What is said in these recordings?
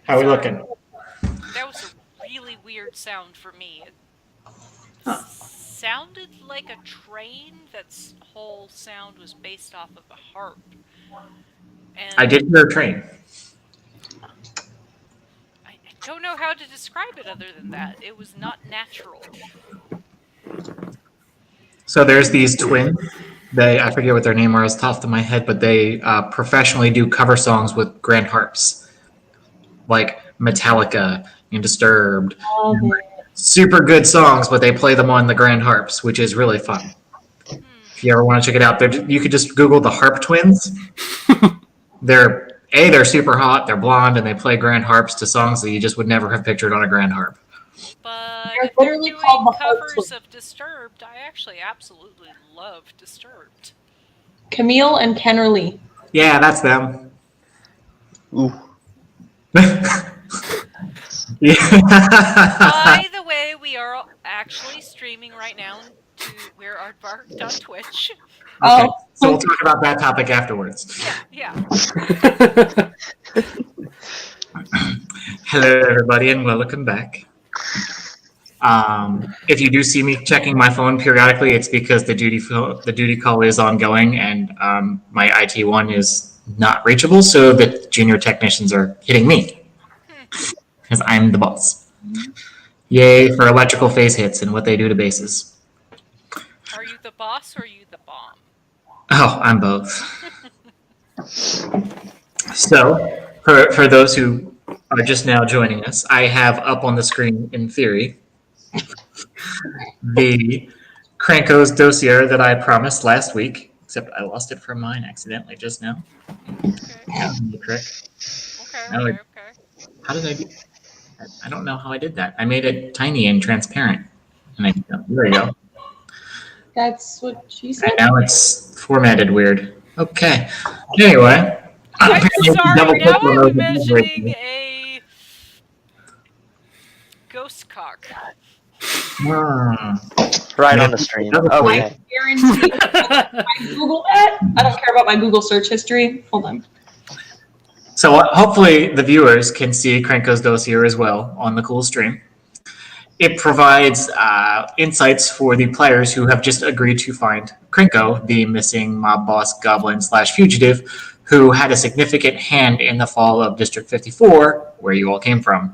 How are we looking? That was a really weird sound for me. It sounded like a train that's whole sound was based off of a harp. And I did hear a train. I don't know how to describe it other than that. It was not natural. So there's these twins. I forget what their name was off the top of my head, but they professionally do cover songs with grand harps, like Metallica and Disturbed. Love it. Super good songs, but they play them on the grand harps, which is really fun. If you ever want to check it out, you could just Google the Harp Twins. They're super hot, they're blonde, and they play grand harps to songs that you just would never have pictured on a grand harp. But They're if they're literally doing called the Harp covers Twins. of Disturbed, I actually absolutely love Disturbed. Camille and Kennerly. Yeah, that's them. Ooh. By the way, we are actually streaming right now to We're Aardvarked on Twitch. Okay, so we'll talk about that topic afterwards. Yeah. Hello, everybody, and welcome back. If you do see me checking my phone periodically, it's because the duty call is ongoing, and my IT one is not reachable, so the junior technicians are hitting me because I'm the boss. Yay for electrical phase hits and what they do to bases. Are you the boss or are you the bomb? Oh, I'm both. So, for those who are just now joining us, I have up on the screen, in theory, the Kranko's dossier that I promised last week, except I lost it from mine accidentally just now. Okay. Okay. How did I do? I don't know how I did that. I made it tiny and transparent. And there we go. That's what she said. And now it's formatted weird. Okay. Anyway. I'm sorry, now I'm imagining a ghost cock. Right on the stream. Okay. I guarantee I Google that. I don't care about my Google search history. Hold on. So hopefully the viewers can see Kranko's dossier as well on the cool stream. It provides insights for the players who have just agreed to find Kranko, the missing mob boss goblin / fugitive, who had a significant hand in the fall of District 54, where you all came from.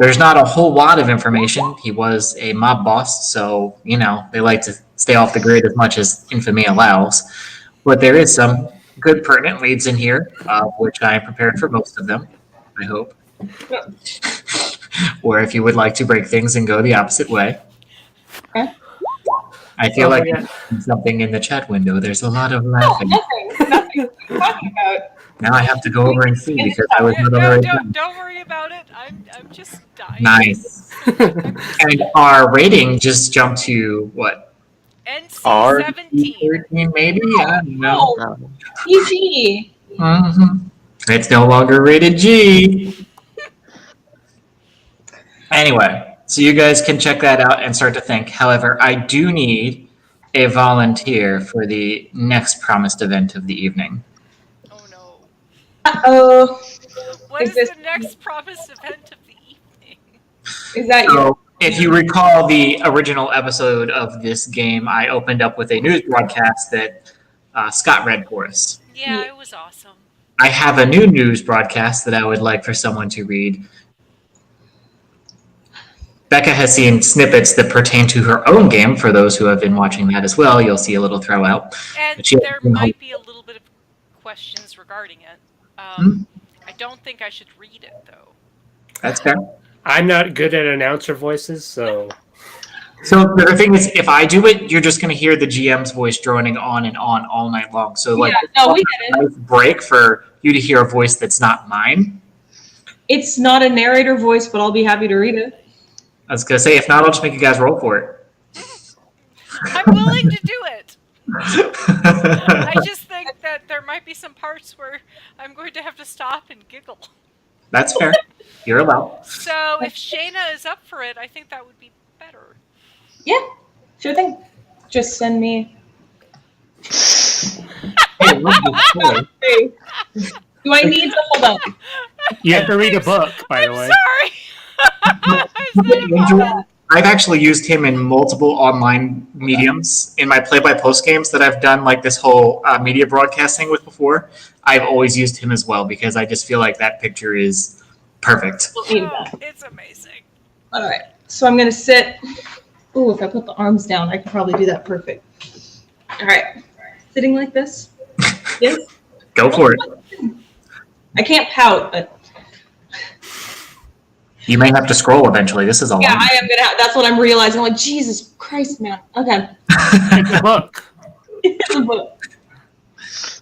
There's not a whole lot of information. He was a mob boss, so, they like to stay off the grid as much as infamy allows. But there is some good pertinent leads in here, which I prepared for most of them, I hope. Or if you would like to break things and go the opposite way. Okay. I feel like something in the chat window. There's a lot of laughing. Nothing. What are you talking about? Now I have to go over and see because I was not already. Don't worry about it. I'm just dying. Nice. And our rating just jumped to what? NC 17. 13 maybe? I don't know. Oh, PG. Mm-hmm. It's no longer rated G. Anyway, so you guys can check that out and start to think. However, I do need a volunteer for the next promised event of the evening. Oh no. Uh-oh. What is the next promised event of the evening? Is that So, you? if you recall the original episode of this game, I opened up with a news broadcast that Scott read for us. Yeah, it was awesome. I have a new news broadcast that I would like for someone to read. Becca has seen snippets that pertain to her own game. For those who have been watching that as well, you'll see a little throw out. And there might be a little bit of questions regarding it. I don't think I should read it, though. That's fair. I'm not good at announcer voices, so... So the thing is, if I do it, you're just going to hear the GM's voice droning on and on all night long. So, we get it. Nice break for you to hear a voice that's not mine. It's not a narrator voice, but I'll be happy to read it. I was going to say, if not, I'll just make you guys roll for it. I'm willing to do it. I just think that there might be some parts where I'm going to have to stop and giggle. That's fair. You're allowed. So if Shayna is up for it, I think that would be better. Yeah, sure thing. Just send me. Hey, Do I need to hold on? You have to read a book, by the way. Sorry. Is that a moment? I've actually used him in multiple online mediums in my play-by-post games that I've done like this whole media broadcasting with before. I've always used him as well because I just feel like that picture is perfect. Oh, it's amazing. All right. So I'm going to sit. Ooh, if I put the arms down, I could probably do that perfect. All right. Sitting like this. Yes. Go for it. I can't pout, but You may have to scroll eventually. This is a yeah, long. I am going to. That's what I'm realizing. I'm like, Jesus Christ, man. Okay. It's a book.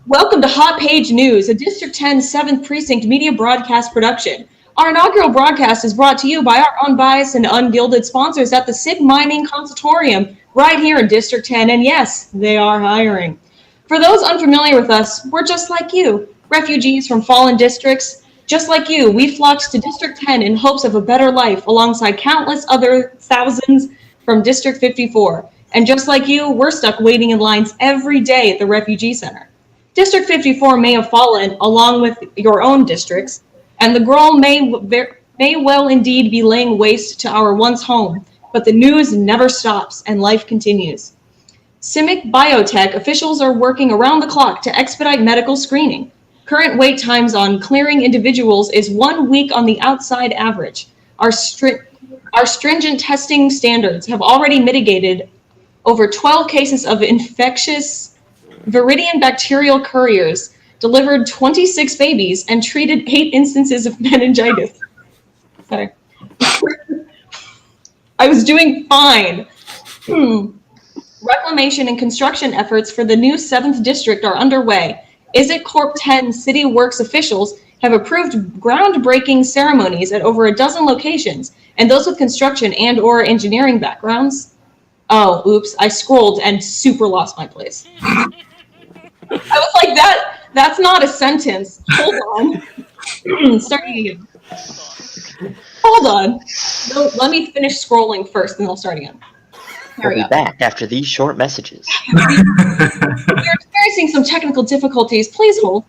Welcome to Hot Page News, a District 10 7th Precinct media broadcast production. Our inaugural broadcast is brought to you by our unbiased and ungilded sponsors at the SIG Mining Consultorium right here in District 10, and yes, they are hiring. For those unfamiliar with us, we're just like you, refugees from fallen districts. Just like you, we flocked to District 10 in hopes of a better life alongside countless other thousands from District 54. And just like you, we're stuck waiting in lines every day at the refugee center. District 54 may have fallen along with your own districts, and the Grohl may well indeed be laying waste to our once home, but the news never stops and life continues. Simic Biotech officials are working around the clock to expedite medical screening. Current wait times on clearing individuals is 1 week on the outside average. Our stringent testing standards have already mitigated over 12 cases of infectious Viridian bacterial couriers, delivered 26 babies, and treated 8 instances of meningitis. Sorry. I was doing fine. Reclamation and construction efforts for the new 7th District are underway. Is It Corp 10 City Works officials have approved groundbreaking ceremonies at over a dozen locations, and those with construction and or engineering backgrounds. Oh, oops, I scrolled and super lost my place. I was like, that's not a sentence. Hold on. Starting again. Hold on. No, let me finish scrolling first, and then I'll start again. There We'll we be go. back after these short messages. We're experiencing some technical difficulties. Please hold.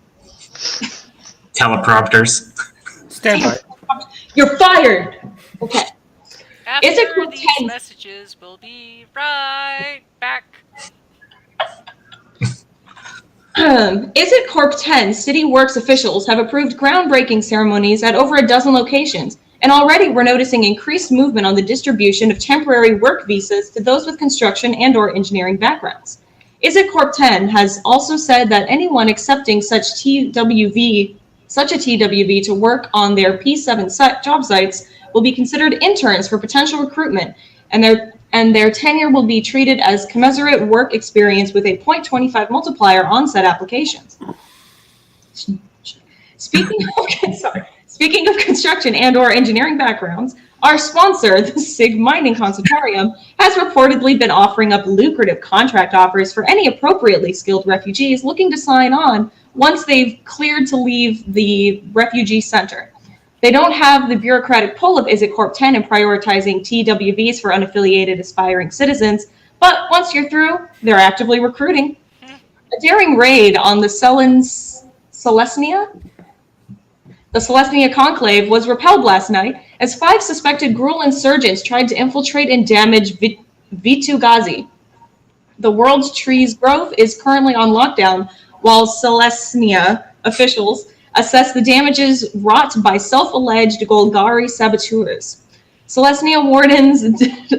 Teleprompters. Stand by. You're fired. Okay. After Is it Corp these 10? messages, we'll be right back. Is It Corp 10 City Works officials have approved groundbreaking ceremonies at over a dozen locations, and already we're noticing increased movement on the distribution of temporary work visas to those with construction and or engineering backgrounds. Is It Corp 10 has also said that anyone accepting such a TWV to work on their P7 job sites will be considered interns for potential recruitment, and their tenure will be treated as commensurate work experience with a 0.25 multiplier on said applications. Speaking of construction and or engineering backgrounds, our sponsor, the SIG Mining Consultorium, has reportedly been offering up lucrative contract offers for any appropriately skilled refugees looking to sign on once they've cleared to leave the refugee center. They don't have the bureaucratic pull of Is It Corp 10 in prioritizing TWVs for unaffiliated aspiring citizens, but once you're through, they're actively recruiting. A daring raid on the Celestia Conclave was repelled last night as 5 suspected Gruul insurgents tried to infiltrate and damage Vitu-Ghazi. The World Trees Grove is currently on lockdown while Celestia officials assess the damages wrought by self-alleged Golgari saboteurs. Celestia wardens,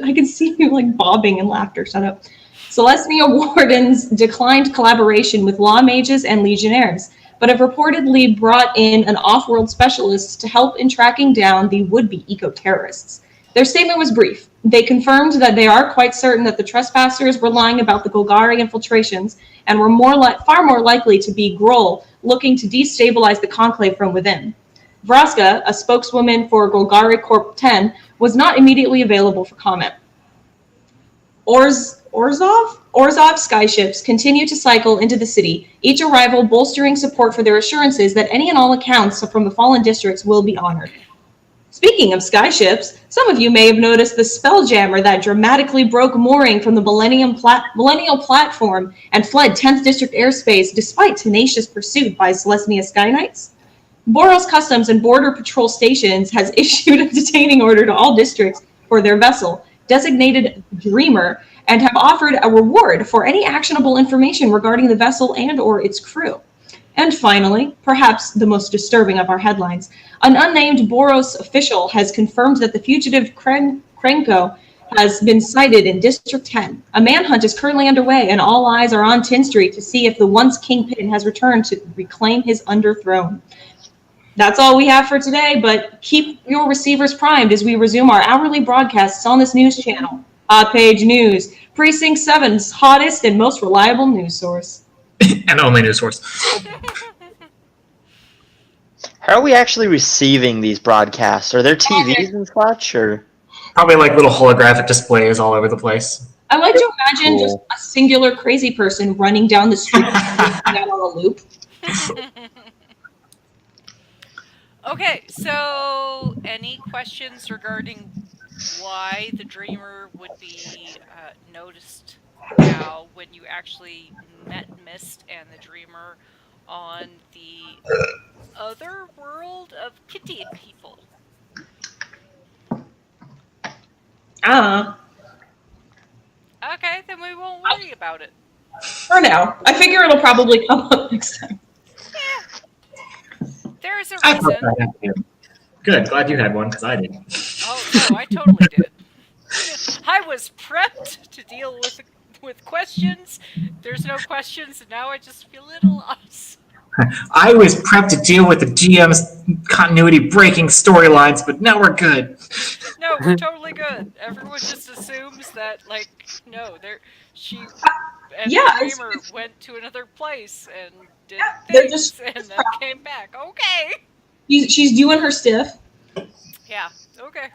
I can see you like bobbing in laughter, shut up. Celestia wardens declined collaboration with law mages and legionnaires, but have reportedly brought in an off-world specialist to help in tracking down the would-be eco-terrorists. Their statement was brief. They confirmed that they are quite certain that the trespassers were lying about the Golgari infiltrations and were far more likely to be Gruul looking to destabilize the conclave from within. Vraska, a spokeswoman for Golgari Corp 10, was not immediately available for comment. Orzhov skyships continue to cycle into the city, each arrival bolstering support for their assurances that any and all accounts from the fallen districts will be honored. Speaking of skyships, some of you may have noticed the Spelljammer that dramatically broke mooring from the Millennial platform and fled 10th District airspace despite tenacious pursuit by Celestia Sky Knights. Boros Customs and Border Patrol Stations has issued a detaining order to all districts for their vessel, designated Dreamer, and have offered a reward for any actionable information regarding the vessel and or its crew. And finally, perhaps the most disturbing of our headlines, an unnamed Boros official has confirmed that the fugitive Krenko has been sighted in District 10. A manhunt is currently underway, and all eyes are on Tin Street to see if the once kingpin has returned to reclaim his underthrone. That's all we have for today, but keep your receivers primed as we resume our hourly broadcasts on this news channel. Hot Page News, Precinct 7's hottest and most reliable news source. And only news source. How are we actually receiving these broadcasts? Are there TVs and such, or? Probably like little holographic displays all over the place. I like to imagine Cool. just a singular crazy person running down the street out on a loop. Okay, so any questions regarding why the Dreamer would be noticed now when you actually met Mist and the Dreamer on the other world of Kitty people? Okay, then we won't worry about it. For now. I figure it'll probably come up next time. There's a I thought reason. that had to. Good, glad you had one, because I did. Oh no, I totally did. I was prepped to deal with questions. There's no questions, and now I just feel a little lost. I was prepped to deal with the GM's continuity breaking storylines, but now we're good. No, we're totally good. Everyone just assumes that, like, no, she and Yeah, the Dreamer went to another place and did they're things, just- and then came back. Okay. She's doing her stiff. Yeah. Okay.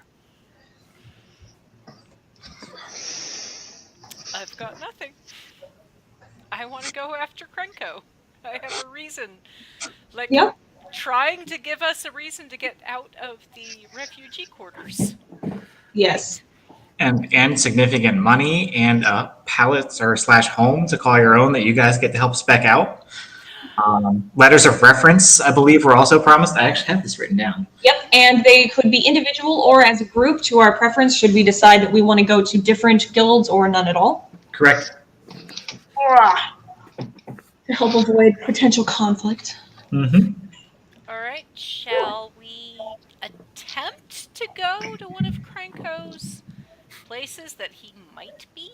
I've got nothing. I want to go after Krenko. I have a reason. Like, Yep. trying to give us a reason to get out of the refugee quarters. Yes. And significant money and pallets or / home to call your own that you guys get to help spec out. Letters of reference, I believe, were also promised. I actually have this written down. Yep, and they could be individual or as a group to our preference should we decide that we want to go to different guilds or none at all. Correct. To help avoid potential conflict. Mm-hmm. Alright, shall we attempt to go to one of Krenko's places that he might be?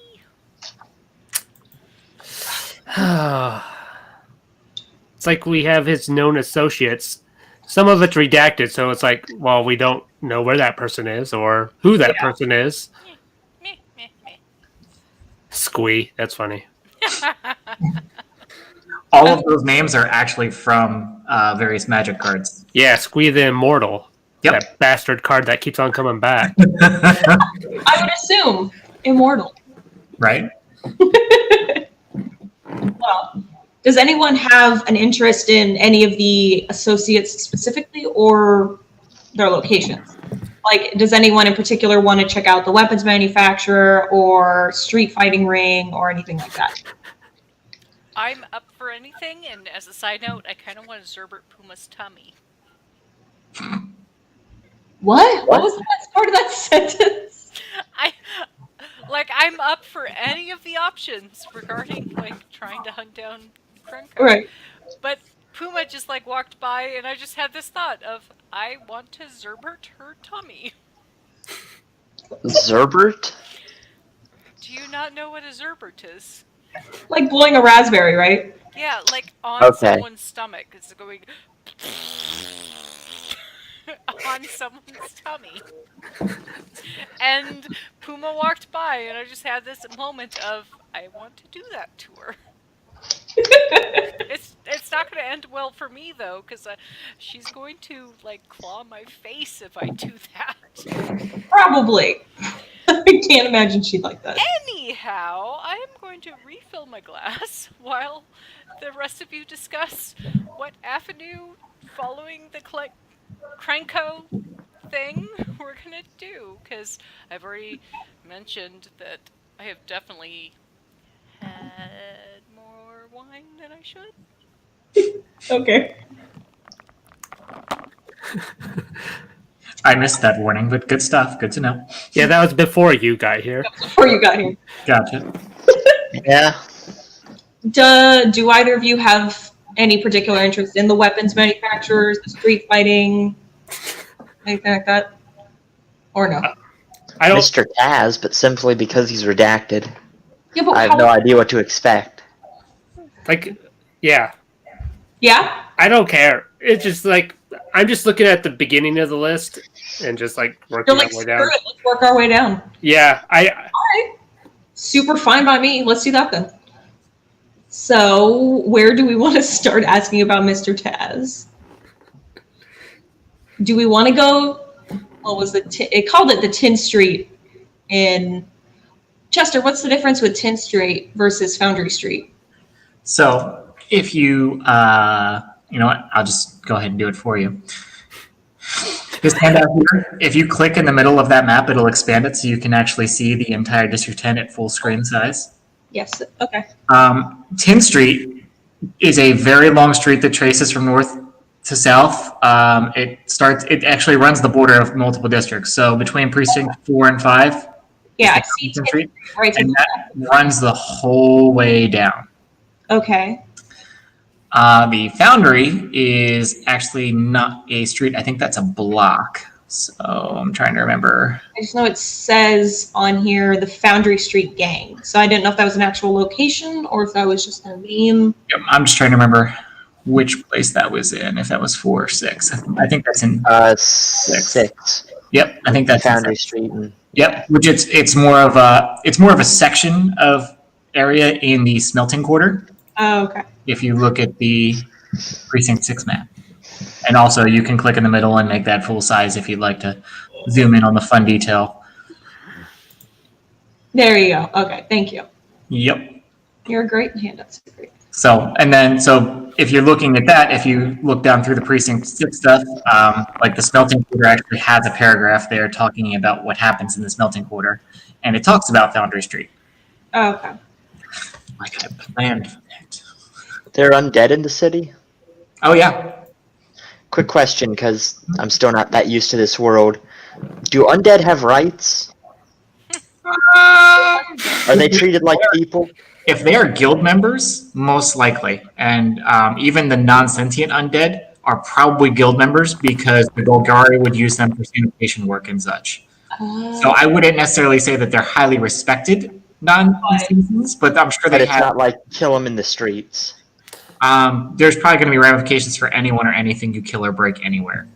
It's like we have his known associates. Some of it's redacted, so it's like, well, we don't know where that person is or who that person is. Meh, meh, meh. Squee, that's funny. All of those names are actually from various magic cards. Yeah, Squee the Immortal. Yep. That bastard card that keeps on coming back. I would assume immortal. Right? Well, does anyone have an interest in any of the associates specifically or their locations? Like, does anyone in particular want to check out the weapons manufacturer or street fighting ring or anything like that? I'm up for anything, and as a side note, I kind of want Zerbert Puma's tummy. What? What was the last part of that sentence? I'm up for any of the options regarding, like, trying to hunt down Krenko. Right. But Puma just, like, walked by, and I just had this thought of, I want to Zerbert her tummy. Zerbert? Do you not know what a Zerbert is? Like blowing a raspberry, right? Yeah, like, on Okay. someone's stomach. It's going... on someone's tummy. And Puma walked by, and I just had this moment of, I want to do that to her. It's not going to end well for me, though, because she's going to, like, claw my face if I do that. Probably. I can't imagine she'd like that. Anyhow, I am going to refill my glass while the rest of you discuss what avenue following the Krenko thing we're gonna do, because I've already mentioned that I have definitely had more wine than I should. Okay. I missed that warning, but good stuff. Good to know. Yeah, that was before you got here. Before you got here. Gotcha. Yeah. Do either of you have any particular interest in the weapons manufacturers, the street fighting, anything like that? Or no? I don't. Mr. Taz, but simply because he's redacted. Yeah, but I have no idea what to expect. Like, yeah, Yeah? I don't care. It's just like I'm just looking at the beginning of the list and just like You're working my like, way screw down. it, let's work our way down. Yeah, Alright. Super fine by me. Let's do that then. So, where do we want to start asking about Mr. Taz? Do we want to go? What was it called it the 10th Street in Chester? What's the difference with 10th Street versus Foundry Street? So if you, you know what, I'll just go ahead and do it for you. This handout here, if you click in the middle of that map, it'll expand it so you can actually see the entire District 10 at full screen size. Yes. Okay. 10th Street is a very long street that traces from north to south. It actually runs the border of multiple districts. So between precinct 4 and 5, Yeah, I see 10th Street, right and that runs the whole way down. Okay. The Foundry is actually not a street. I think that's a block. So I'm trying to remember. I just know it says on here the Foundry Street Gang. So I didn't know if that was an actual location or if that was just their name. Yep, I'm just trying to remember which place that was in. If that was 4 or 6, I think that's in 6. Yep, I think that's Foundry in Street. And, Yep, which it's more of a section of area in the smelting quarter. Oh, okay. If you look at the precinct 6 map, and also you can click in the middle and make that full size if you'd like to zoom in on the fun detail. There you go. Okay, thank you. Yep. You're a great handouts. Great. So if you're looking at that, if you look down through the precinct 6 stuff, like the smelting quarter actually has a paragraph there talking about what happens in the smelting quarter, and it talks about Foundry Street. Oh, okay. Like I planned for it. they're undead in the city? Oh yeah. Quick question, because I'm still not that used to this world. Do undead have rights? Are they treated like people? If they are guild members, most likely, and even the non-sentient undead are probably guild members because the Golgari would use them for sanitation work and such. So I wouldn't necessarily say that they're highly respected non-citizens, but I'm sure But they it's have. not like kill them in the streets. There's probably going to be ramifications for anyone or anything you kill or break anywhere.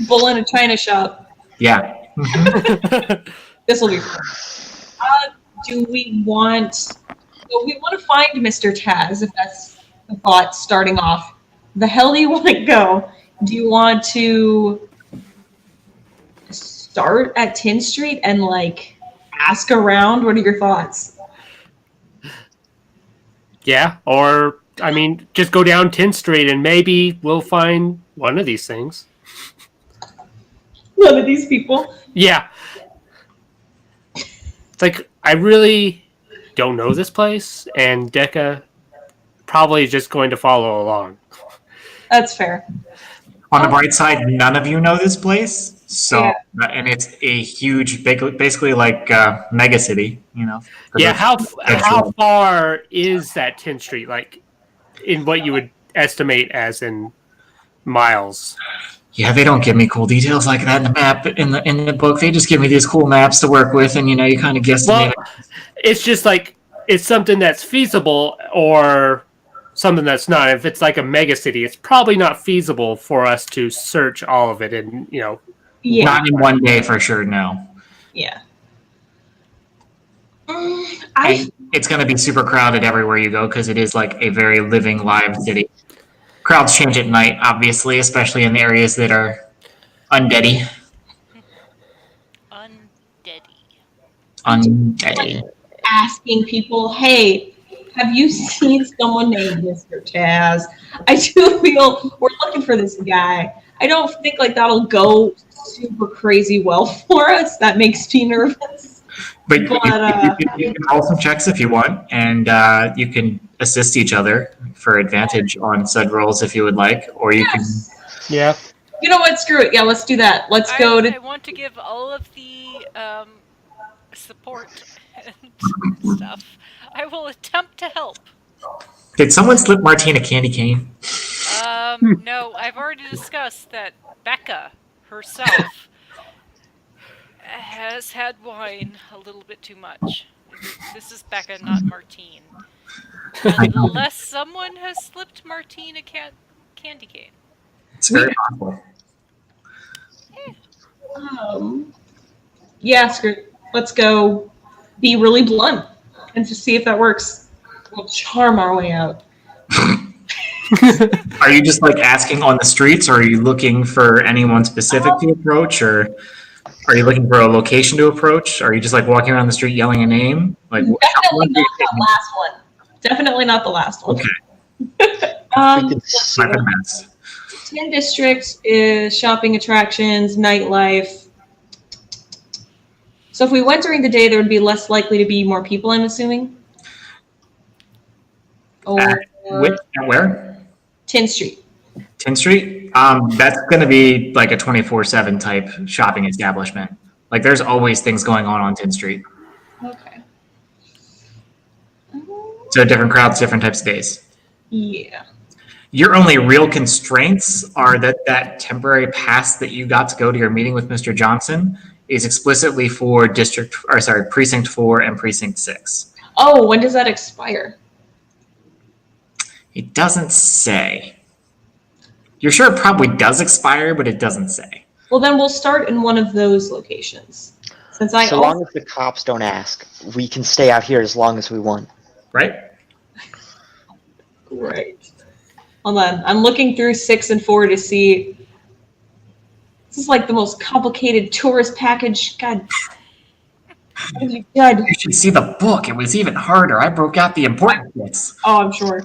Bull in a china shop. Yeah. This will be fun. Do we want? So we want to find Mr. Taz, if that's the thought starting off. The hell do you want to go? Do you want to start at 10th Street and like ask around? What are your thoughts? Yeah, or I mean, just go down 10th Street and maybe we'll find one of these things. One of these people. Yeah. It's like, I really don't know this place, and Deca probably is just going to follow along. That's fair. On the bright side, none of you know this place, so Yeah. and it's a huge, basically like mega city, you know. Yeah, how far is that 10th Street? Like, in what you would estimate as in miles? Yeah, they don't give me cool details like that in the map in the book. They just give me these cool maps to work with, and you kind of guesstimate. Well, it's just like it's something that's feasible or something that's not. If it's like a mega city, it's probably not feasible for us to search all of it, and Yeah. Not in one day for sure. No. Yeah. And it's going to be super crowded everywhere you go because it is like a very living, live city. Crowds change at night, obviously, especially in the areas that are undeady. Undeady. Asking people, hey, have you seen someone named Mr. Taz? I do feel we're looking for this guy. I don't think like that'll go super crazy well for us. That makes me nervous. But But you can roll some checks if you want, and you can assist each other for advantage on said rolls if you would like, or you can. Yeah. you know what? Screw it. Yeah, let's do that. Let's go to. I want to give all of the support and stuff. I will attempt to help. Did someone slip Martine a candy cane? No, I've already discussed that Becca herself has had wine a little bit too much. This is Becca, not Martine. Unless someone has slipped Martine a candy cane. It's very possible. Yeah, screw it. Let's go be really blunt and just see if that works. We'll charm our way out. Are you just like asking on the streets, or are you looking for anyone specific to approach, or are you looking for a location to approach? Are you just like walking around the street yelling a name? Like Definitely not that last one. Definitely not the last one. Okay. Let's see. Weapon mass. 10 districts is shopping attractions, nightlife. So if we went during the day, there would be less likely to be more people, I'm assuming? Or At where? 10th Street. 10th Street? That's going to be like a 24/7 type shopping establishment. Like there's always things going on 10th Street. Okay. So different crowds, different types of days. Yeah. Your only real constraints are that temporary pass that you got to go to your meeting with Mr. Johnson is explicitly for precinct 4 and precinct 6. Oh, when does that expire? It doesn't say. You're sure it probably does expire, but it doesn't say. Well, then we'll start in one of those locations. Since I So long as the cops don't ask, we can stay out here as long as we want. Right? Great. Hold on. I'm looking through 6 and 4 to see. This is like the most complicated tourist package. God. What have you done? You should see the book. It was even harder. I broke out the important bits. Oh, I'm sure.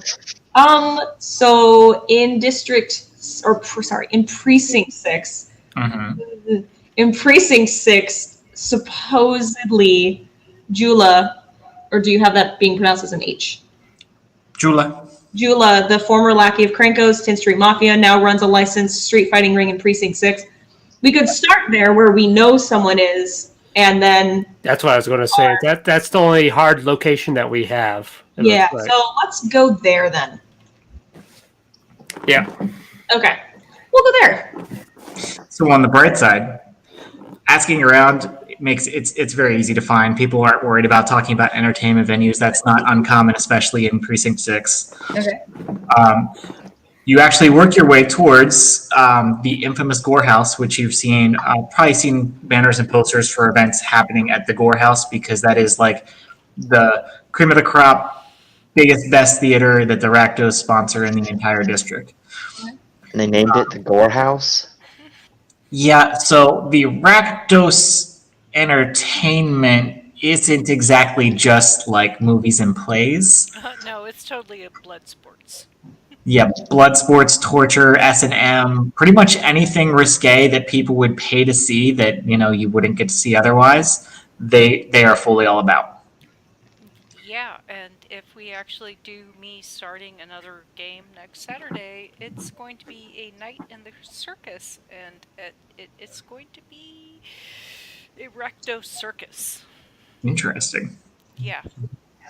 So in in precinct 6, Mm-hmm. in precinct 6, supposedly Jula, or do you have that being pronounced as an H? Jula. Jula, the former lackey of Krenko's 10th Street Mafia, now runs a licensed street fighting ring in precinct 6. We could start there where we know someone is, and then... That's what I was going to say. That's the only hard location that we have. Yeah, so let's go there then. Yeah. Okay. We'll go there. So on the bright side, asking around makes it's very easy to find. People aren't worried about talking about entertainment venues. That's not uncommon, especially in precinct 6. Okay. You actually work your way towards the infamous Gore House, which you've seen, probably seen banners and posters for events happening at the Gore House, because that is like the cream of the crop, biggest, best theater that the Rakdos sponsor in the entire district. And they named it the Gore House? Yeah, so the Rakdos entertainment isn't exactly just like movies and plays. No, it's totally a blood sports. Yeah, blood sports, torture, S&M, pretty much anything risque that people would pay to see that, you wouldn't get to see otherwise, they are fully all about. Yeah, and if we actually do me starting another game next Saturday, it's going to be a night in the circus, and it's going to be a Rakdos circus. Interesting. Yeah.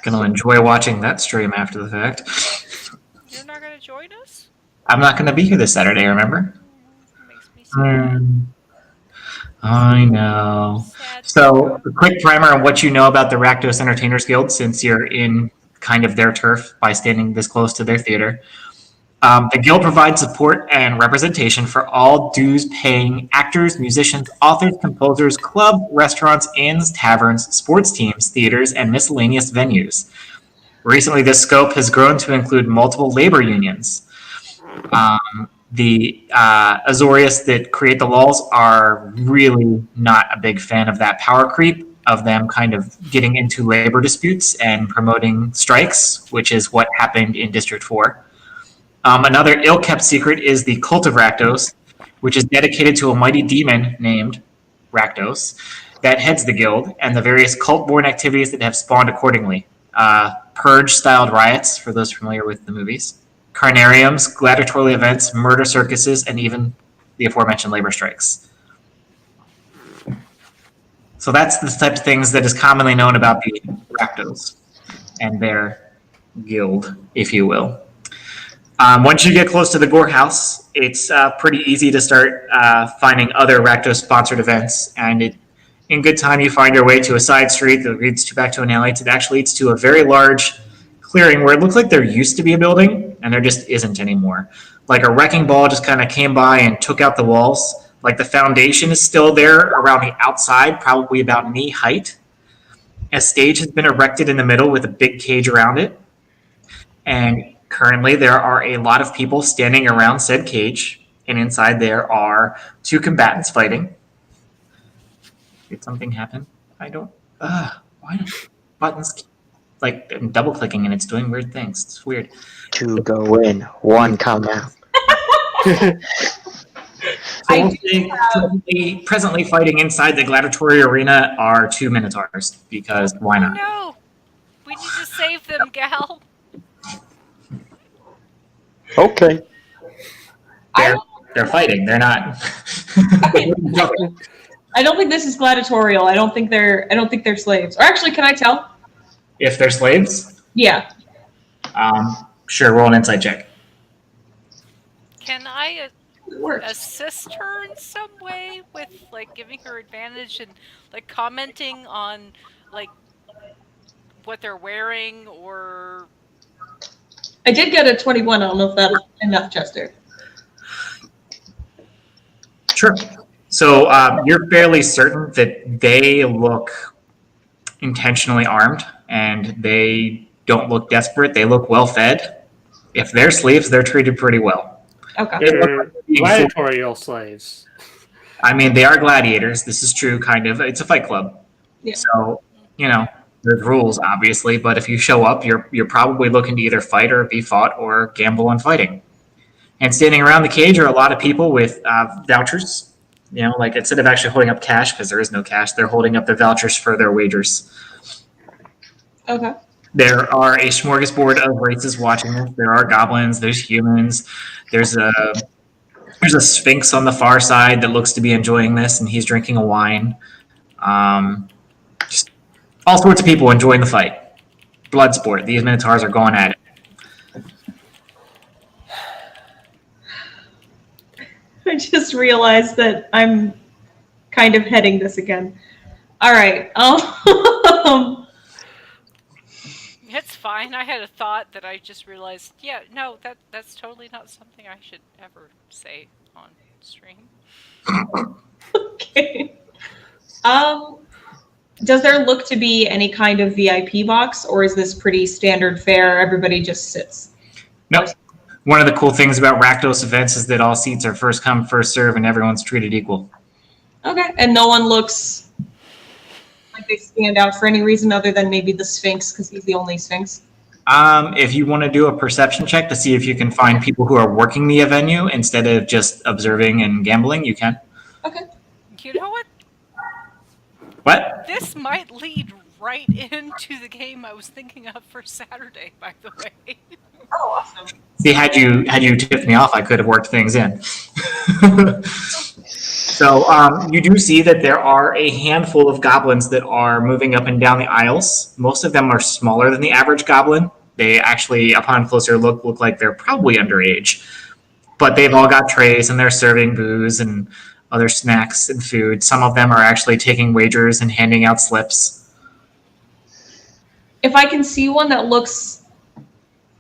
Gonna enjoy watching that stream after the fact. You're not going to join us? I'm not gonna be here this Saturday, remember? Makes me sad. I know. Sad. So, a quick primer on what you know about the Rakdos Entertainers Guild, since you're in kind of their turf by standing this close to their theater. The Guild provides support and representation for all dues-paying actors, musicians, authors, composers, club, restaurants, inns, taverns, sports teams, theaters, and miscellaneous venues. Recently, this scope has grown to include multiple labor unions. The Azorius that create the laws are really not a big fan of that power creep, of them kind of getting into labor disputes and promoting strikes, which is what happened in District 4. Another ill-kept secret is the Cult of Rakdos, which is dedicated to a mighty demon named Rakdos. that heads the guild and the various cult-born activities that have spawned accordingly. Purge-styled riots, for those familiar with the movies, carnariums, gladiatorial events, murder circuses, and even the aforementioned labor strikes. So that's the type of things that is commonly known about the Rakdos and their guild, if you will. Once you get close to the Gore House, it's pretty easy to start finding other Rakdos-sponsored events, and in good time you find your way to a side street that leads back to an alley that actually leads to a very large clearing where it looks like there used to be a building, and there just isn't anymore. Like a wrecking ball just kind of came by and took out the walls. Like the foundation is still there around the outside, probably about knee height. A stage has been erected in the middle with a big cage around it. And currently there are a lot of people standing around said cage. And inside there are 2 combatants fighting. Did something happen? I don't... why don't buttons... Like, I'm double-clicking and it's doing weird things. It's weird. 2 go in, 1 come out. So presently fighting inside the gladiatory arena are 2 Minotaurs, because why not? No! We need to save them, gal! Okay. They're fighting. They're not. I don't think this is gladiatorial. I don't think they're slaves. Or actually, can I tell? If they're slaves? Yeah. Sure, roll an insight check. Can I It works. assist her in some way with, like, giving her advantage and, like, commenting on, like, what they're wearing or... I did get a 21. I don't know if that's enough, Chester. Sure. So you're fairly certain that they look intentionally armed and they don't look desperate. They look well fed. If they're slaves, they're treated pretty well. Okay. They're gladiatorial slaves. I mean, they are gladiators. This is true, kind of. It's a fight club. Yeah. So, there's rules, obviously, but if you show up, you're probably looking to either fight or be fought or gamble on fighting. And standing around the cage are a lot of people with vouchers. Like instead of actually holding up cash, because there is no cash, they're holding up their vouchers for their wagers. Okay. There are a smorgasbord of races watching this. There are goblins, there's humans, there's a sphinx on the far side that looks to be enjoying this, and he's drinking a wine. Just all sorts of people enjoying the fight. Blood sport. These Minotaurs are going at it. I just realized that I'm kind of heading this again. All right. It's fine. I had a thought that I just realized, yeah, no, that's totally not something I should ever say on stream. Okay. Does there look to be any kind of VIP box, or is this pretty standard fare? Everybody just sits. Nope. One of the cool things about Rakdos events is that all seats are first come, first serve, and everyone's treated equal. Okay. And no one looks like they stand out for any reason other than maybe the Sphinx, because he's the only Sphinx. If you want to do a perception check to see if you can find people who are working the venue instead of just observing and gambling, you can. Okay. You know what? What? This might lead right into the game I was thinking of for Saturday, by the way. Oh, awesome. See, had you tipped me off, I could have worked things in. So you do see that there are a handful of goblins that are moving up and down the aisles. Most of them are smaller than the average goblin. They actually, upon closer look like they're probably underage. But they've all got trays and they're serving booze and other snacks and food. Some of them are actually taking wagers and handing out slips. If I can see one that looks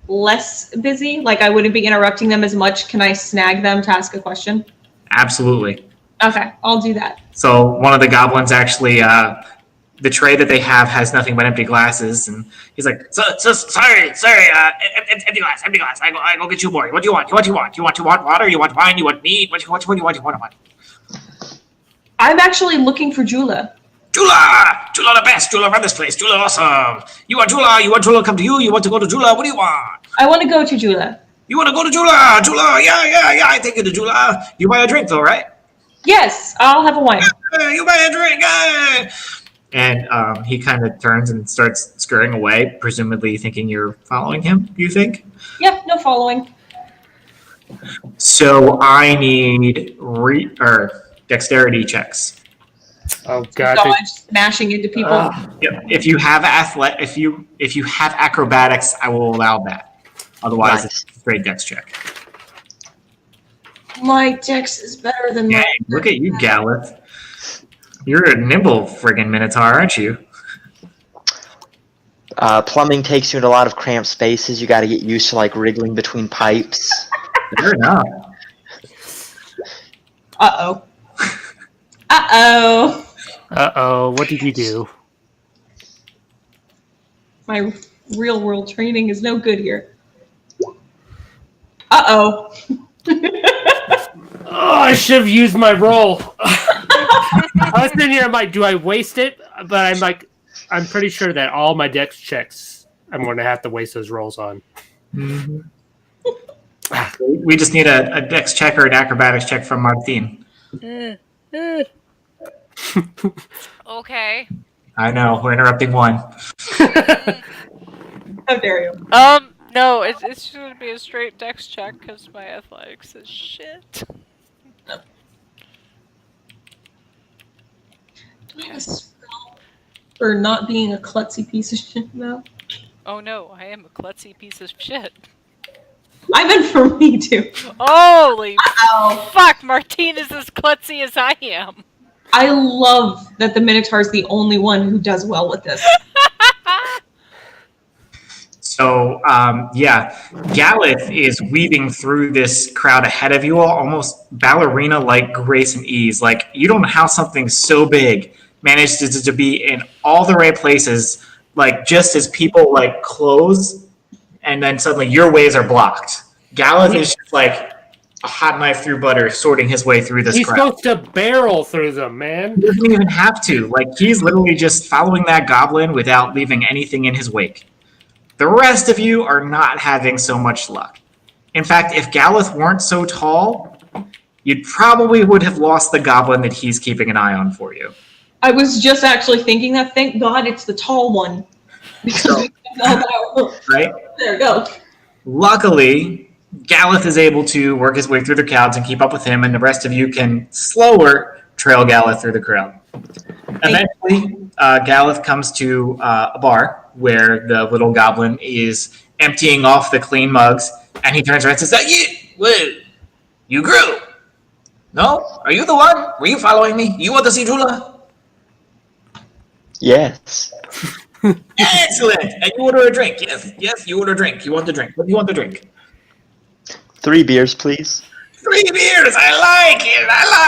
less busy, like I wouldn't be interrupting them as much, can I snag them to ask a question? Absolutely. Okay, I'll do that. So one of the goblins actually, the tray that they have has nothing but empty glasses, and he's like, sorry, empty glass. I go get you more. What do you want? You want water? You want wine? You want meat? What do you want? I'm actually looking for Jula. Jula the best. Jula run this place. Jula awesome. You want Jula? You want Jula to come to you? You want to go to Jula? What do you want? I want to go to Jula. You want to go to Jula? Jula, yeah. I take you to Jula. You buy a drink though, right? Yes, I'll have a wine. You buy a drink. And he kind of turns and starts scurrying away, presumably thinking you're following him, do you think? Yep, no following. So I need dexterity checks. Oh god. Dodge, smashing into people. Yep. If you have if you have acrobatics, I will allow that. Otherwise, Nice. it's a straight dex check. My dex is better than Dang, mine. look at you, Galeth. You're a nimble friggin' minotaur, aren't you? Plumbing takes you into a lot of cramped spaces. You got to get used to like wriggling between pipes. Fair enough. Uh-oh. Uh-oh. Uh-oh, what did you do? My real-world training is no good here. Uh-oh. Oh, I should have used my roll. I was sitting here, I'm like, do I waste it? But I'm pretty sure that all my dex checks, I'm going to have to waste those rolls on. Mm-hmm. We just need a dex check or an acrobatics check from Martine. Okay. I know, we're interrupting one. How dare you? No, it's just gonna be a straight dex check because my athletics is shit. Do I have a spell for not being a klutzy piece of shit now? Oh no, I am a klutzy piece of shit. I meant for me too. Holy Ow. fuck, Martine is as klutzy as I am. I love that the Minotaur is the only one who does well with this. So, yeah, Galeth is weaving through this crowd ahead of you all, almost ballerina-like grace and ease. Like, you don't know how something so big manages to be in all the right places, like, just as people, like, close, and then suddenly your ways are blocked. Galeth is just like a hot knife through butter, sorting his way through this He's crowd. supposed to barrel through them, man. He doesn't even have to. Like, he's literally just following that goblin without leaving anything in his wake. The rest of you are not having so much luck. In fact, if Galeth weren't so tall, you probably would have lost the goblin that he's keeping an eye on for you. I was just actually thinking that. Thank God it's the tall one. Because So- we can know that. Right? There we go. Luckily, Galeth is able to work his way through the crowds and keep up with him, and the rest of you can slower trail Galeth through the crowd. Eventually, Galeth comes to a bar where the little goblin is emptying off the clean mugs, and he turns around and says, you grew. No? Are you the one? Were you following me? You want to see Jula? Yes. Excellent. And you order a drink. Yes, you order a drink. You want the drink. What do you want to drink? 3 beers, please. 3 beers. I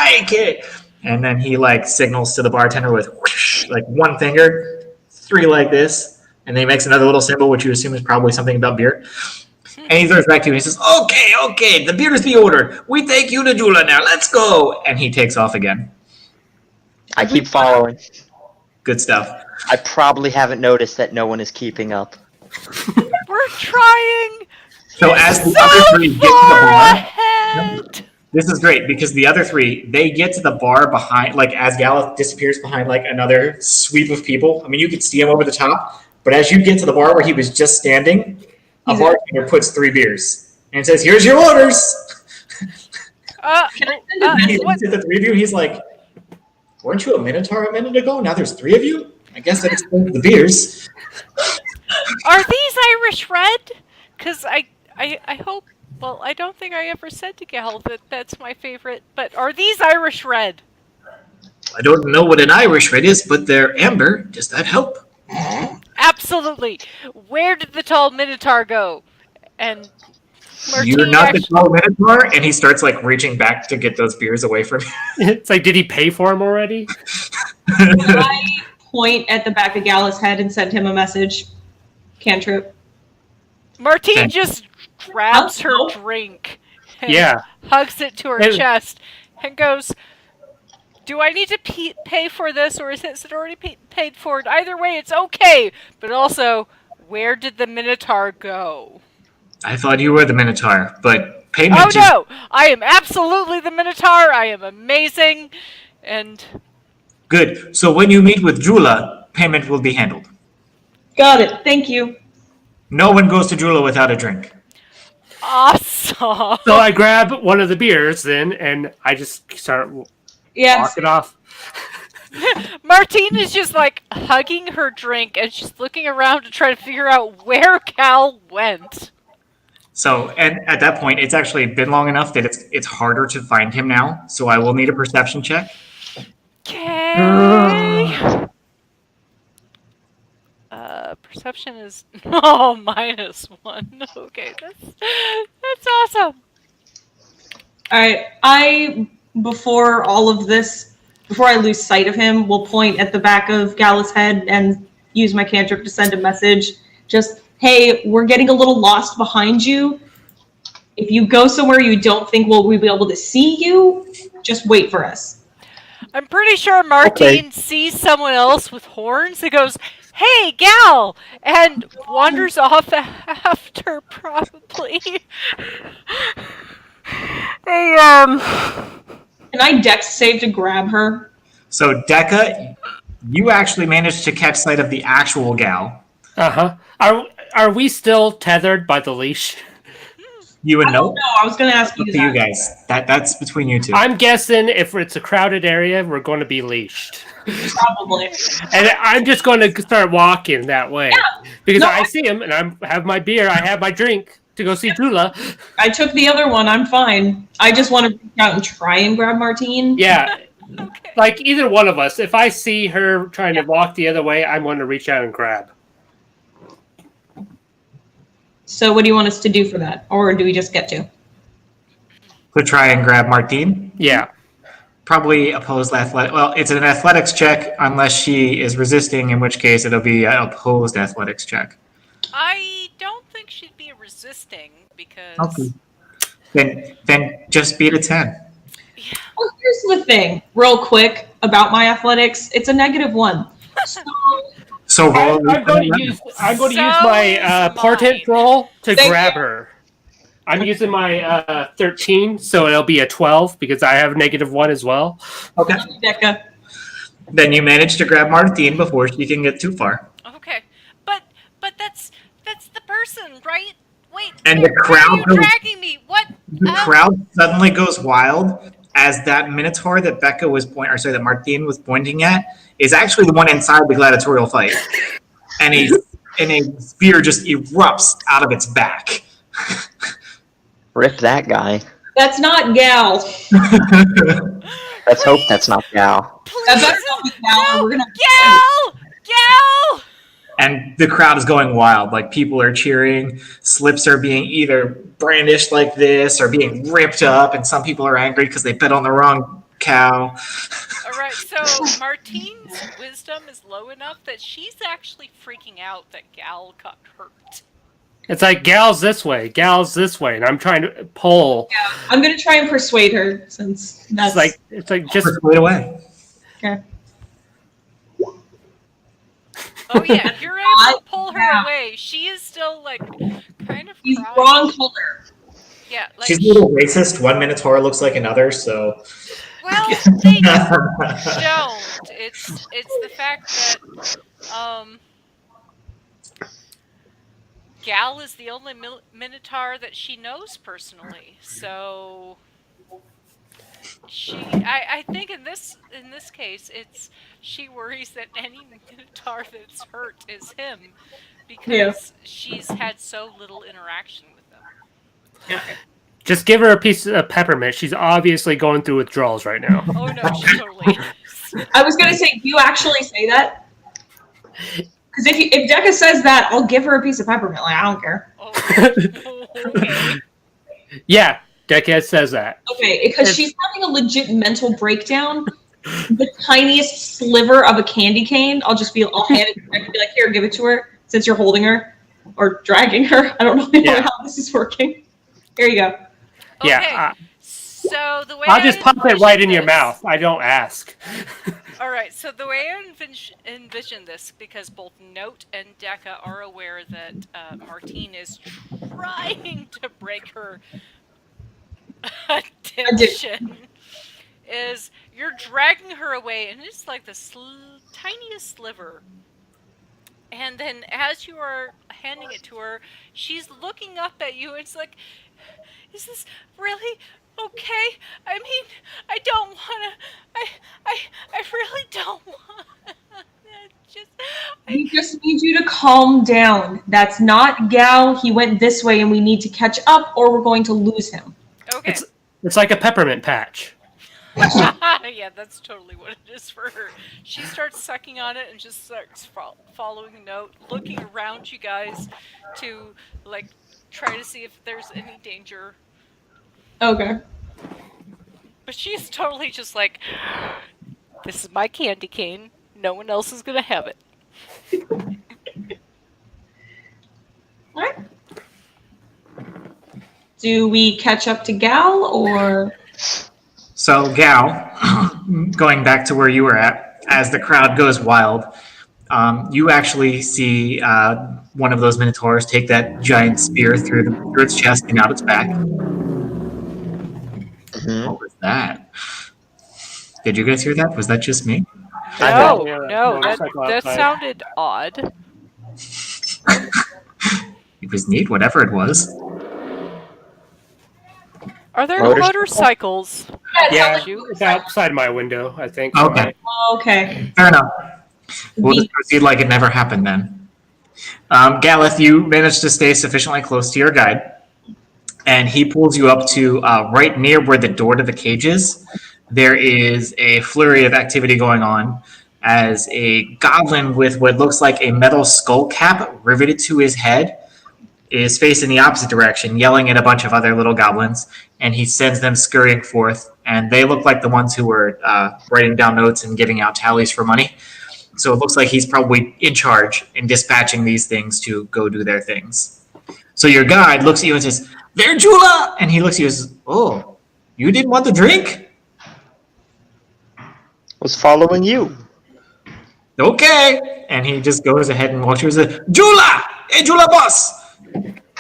like it. And then he like signals to the bartender with whoosh, like one finger, 3 like this, and then he makes another little symbol, which you assume is probably something about beer. And he throws back to you and he says, okay, the beers be ordered. We take you to Jula now. Let's go. And he takes off again. I keep following. Good stuff. I probably haven't noticed that no one is keeping up. We're trying So as the so other 3 get to the far bar, ahead. this is great because the other 3, they get to the bar behind, like as Galeth disappears behind like another sweep of people. I mean, you could see him over the top, but as you get to the bar where he was just standing, a bartender puts 3 beers and says, "Here's your orders." And he What? looks at the 3 of you. He's like, "Weren't you a minotaur a minute ago? Now there's 3 of you. I guess that explains the beers." Are these Irish red? Because I hope. Well, I don't think I ever said to Gal that that's my favorite. But are these Irish red? I don't know what an Irish red is, but they're amber. Does that help? Absolutely. Where did the tall Minotaur go? And You're Martine not the tall minotaur, and he starts like reaching back to get those beers away from you. It's like, did he pay for them already? I point at the back of Gallus' head and send him a message. Cantrip. Martine Okay. just grabs her Oh. drink and Yeah. hugs it to her Hey. chest and goes, "Do I need to pay for this, or is it already paid for? Either way, it's okay. But also, where did the Minotaur go?" I thought you were the minotaur, but Payment Oh is no! I am absolutely the Minotaur. I am amazing, and good. So when you meet with Jula, payment will be handled. Got it. Thank you. No one goes to Jula without a drink. awesome. So I grab one of the beers then, and I just start Yes. walking off. Martine is just like hugging her drink, and she's looking around to try to figure out where Cal went. So, and at that point, it's actually been long enough that it's harder to find him now. So I will need a perception check. Okay. Perception is -1. Okay, that's awesome. All right. Before all of this, before I lose sight of him, will point at the back of Gallus' head and use my cantrip to send a message. Just, hey, we're getting a little lost behind you. If you go somewhere you don't think we'll be able to see you, just wait for us. I'm pretty sure Martine sees someone else with horns and goes, "Hey, gal!" and wanders off after, probably. Hey, Can I dex save to grab her? So Decca, you actually managed to catch sight of the actual gal. Are we still tethered by the leash? You would know. No, I was going to ask you To that. you guys. That's between you two. I'm guessing if it's a crowded area, we're going to be leashed. Probably. And I'm just going to start walking that way. Because No, I see him, and I have my beer, I have my drink to go see Jula. I took the other one. I'm fine. I just want to reach out and try and grab Martine. Yeah. okay. Like either one of us, if I see her trying to walk the other way, I'm going to reach out and grab. So what do you want us to do for that? Or do we just get to? To try and grab Martine. Yeah. Probably opposed athletic. Well, it's an athletics check unless she is resisting, in which case it'll be an opposed athletics check. I don't think she'd be resisting because. Okay. Then just beat a 10. Yeah. Well, here's the thing, real quick, about my athletics. It's a -1. So roll. I'm going to use my portent roll to Thank grab you. her. I'm using my 13, so it'll be a 12 because I have -1 as well. Okay. Decca. Then you manage to grab Martine before she can get too far. Okay, but that's the person, right? Wait, And where, the crowd where are you goes- dragging me? What? The crowd suddenly goes wild as that Minotaur that that Martine was pointing at is actually the one inside the gladiatorial fight, and a spear just erupts out of its back. Rip that guy. That's not Gal. Let's hope that's not Gal. Please, That better not be Gal. no, We're gonna Gal! And the crowd is going wild. Like people are cheering. Slips are being either brandished like this or being ripped up, and some people are angry because they bet on the wrong cow. All right, so Martine's wisdom is low enough that she's actually freaking out that Gal got hurt. It's like Gal's this way, and I'm trying to pull. I'm gonna try and persuade her since that's It's like just Persuade away. okay. Oh yeah, you're able to pull her Yeah. away. She is still like kind of He's crying. wrong color. Yeah, like She's a little racist. One Minotaur looks like another, so. well, they don't. It's the fact that Gal is the only Minotaur that she knows personally. So I think in this case, she worries that any Minotaur that's hurt is him because she's had so little interaction with them. just give her a piece of peppermint. She's obviously going through withdrawals right now. Oh no, she totally is. I was gonna say, do you actually say that? Because if Decca says that, I'll give her a piece of peppermint. Like, I don't care. Oh, okay. Yeah, Decade says that. Okay, because she's having a legit mental breakdown. The tiniest sliver of a candy cane, I'll hand it to her and be like, here, give it to her, since you're holding her. Or dragging her. I don't really know Yeah. how this is working. Here you go. Yeah, Okay, so the way I'll just pop it right in your this- mouth. I don't ask. All right, so the way I envision this, because both Note and Decca are aware that Martine is trying to break her addiction is you're dragging her away, and it's like the tiniest sliver. And then, as you are handing it to her, she's looking up at you. It's like, is this really okay? I mean, I don't wanna. I, I really don't want. Just, We just need you to calm down. That's not Gal. He went this way, and we need to catch up, or we're going to lose him. okay. It's like a peppermint patch. Yeah, that's totally what it is for her. She starts sucking on it and just starts following a note, looking around you guys to like try to see if there's any danger. Okay. But she's totally just like, this is my candy cane. No one else is gonna have it. All right. Do we catch up to Gal, or? So, Gal, going back to where you were at, as the crowd goes wild, you actually see one of those minotaurs take that giant spear through its chest and out its back. Mhm. What was that? Did you guys hear that? Was that just me? No, Yeah, no, motorcycle that outside. sounded odd. It was neat, whatever it was. Are there Motorcycle? motorcycles? Yeah, Did you? it's outside my window, I think. Okay. Okay. Fair enough. We'll just proceed like it never happened then. Galeth, you managed to stay sufficiently close to your guide, and he pulls you up to right near where the door to the cage is. There is a flurry of activity going on as a goblin with what looks like a metal skull cap riveted to his head is facing the opposite direction, yelling at a bunch of other little goblins, and he sends them scurrying forth, and they look like the ones who were writing down notes and giving out tallies for money. So it looks like he's probably in charge in dispatching these things to go do their things. So your guide looks at you and says, "There, Jula!" And he looks at you and says, "Oh, you didn't want the drink? Was following you. Okay." And he just goes ahead and walks you and says, "Jula! Hey, Jula boss!"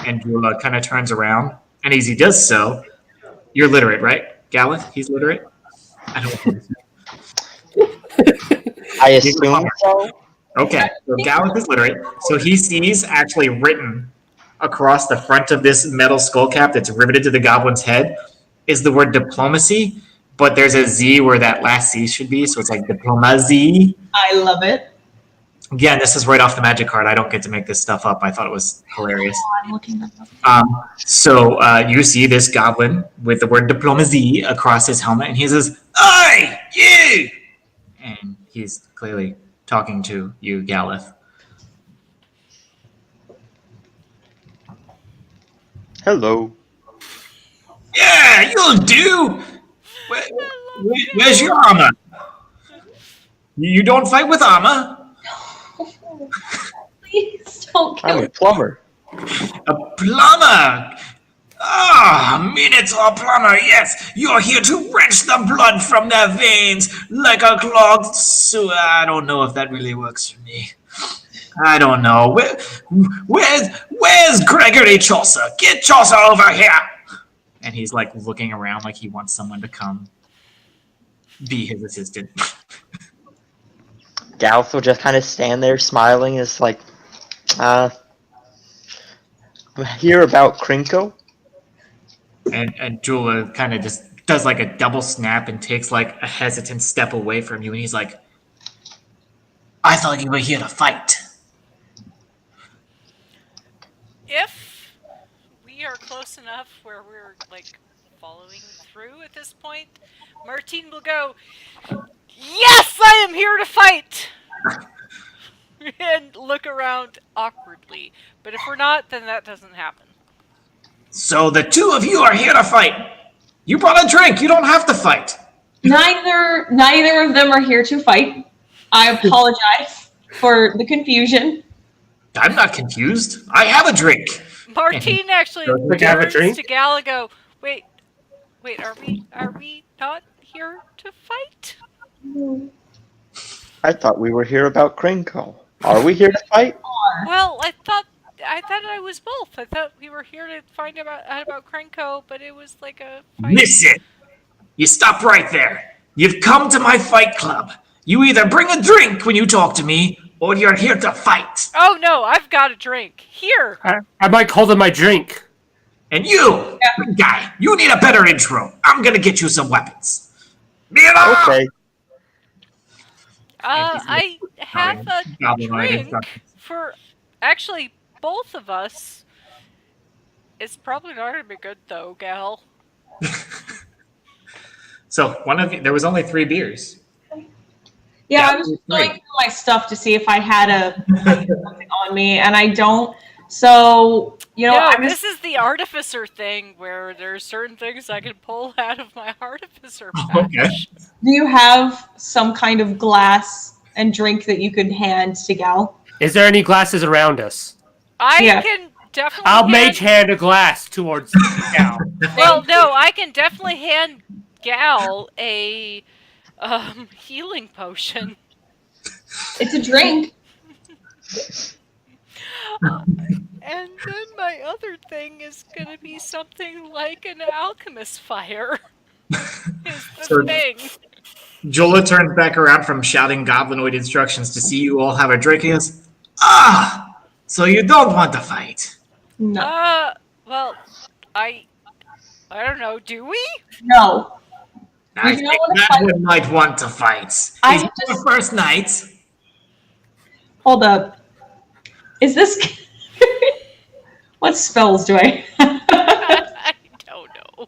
And Jula kind of turns around, and as he does so, you're literate, right? Galeth, he's literate? I don't know. I assume so. Okay, so Galeth is literate, so he sees actually written across the front of this metal skull cap that's riveted to the goblin's head is the word diplomacy, but there's a Z where that last C should be, so it's like diplomacy. I love it. Again, this is right off the magic card. I don't get to make this stuff up. I thought it was hilarious. I'm looking that up. So you see this goblin with the word diplomacy across his helmet, and he says, "Oi, you!" And he's clearly talking to you, Galeth. Hello. Yeah, you'll do. Where's your armor? You don't fight with armor? Please don't kill I'm a me. plumber. A plumber. Ah, Minotaur plumber, yes. You're here to wrench the blood from their veins like a clogged sewer. I don't know if that really works for me. I don't know. Where's Gregory Chaucer? Get Chaucer over here. And he's like looking around like he wants someone to come be his assistant. Galth will just kind of stand there smiling. It's like, hear about Krinko? And Jula kind of just does like a double snap and takes like a hesitant step away from you. And he's like, "I thought you were here to fight." If we are close enough where we're like following through at this point, Martine will go, "Yes, I am here to fight!" and look around awkwardly. But if we're not, then that doesn't happen. So the two of you are here to fight. You brought a drink. You don't have to fight. Neither of them are here to fight. I apologize for the confusion. I'm not confused. I have a drink. Martine actually Would you have a turns drink? to Gal and go, wait, are we not here to fight? I thought we were here about Krinko. Are we here to fight? Well, I thought I thought I was both. I thought we were here to find out about Krenko, but it was like a fight. Listen, you stop right there. You've come to my fight club. You either bring a drink when you talk to me, or you're here to fight. Oh no, I've got a drink. Here. I might call them my drink. And you, guy, you need a better intro. I'm gonna get you some weapons. Mira! Okay. I have a Goblin Knight drink instructions. for actually both of us. It's probably not gonna be good though, gal. So there was only 3 beers. Yeah, Yeah, I was just great. going through my stuff to see if I had something on me, and I don't. So, No, I'm this is the artificer thing where there's certain things I can pull out of my artificer patch. Okay. do you have some kind of glass and drink that you could hand to Gal? Is there any glasses around us? I Yeah. can definitely I'll mage hand a glass towards Gal. Well, no, I can definitely hand Gal a healing potion. It's a drink. And then my other thing is gonna be something like an alchemist fire. Is the So- thing. Jola turns back around from shouting goblinoid instructions to see you all have a drink. He goes, "Ah, so you don't want to fight?" No. Well, I don't know. Do we? No. I You think don't wanna that fight? one might want to fight. I Is it just- your first night? Hold up. Is this... What spells do I... I don't know.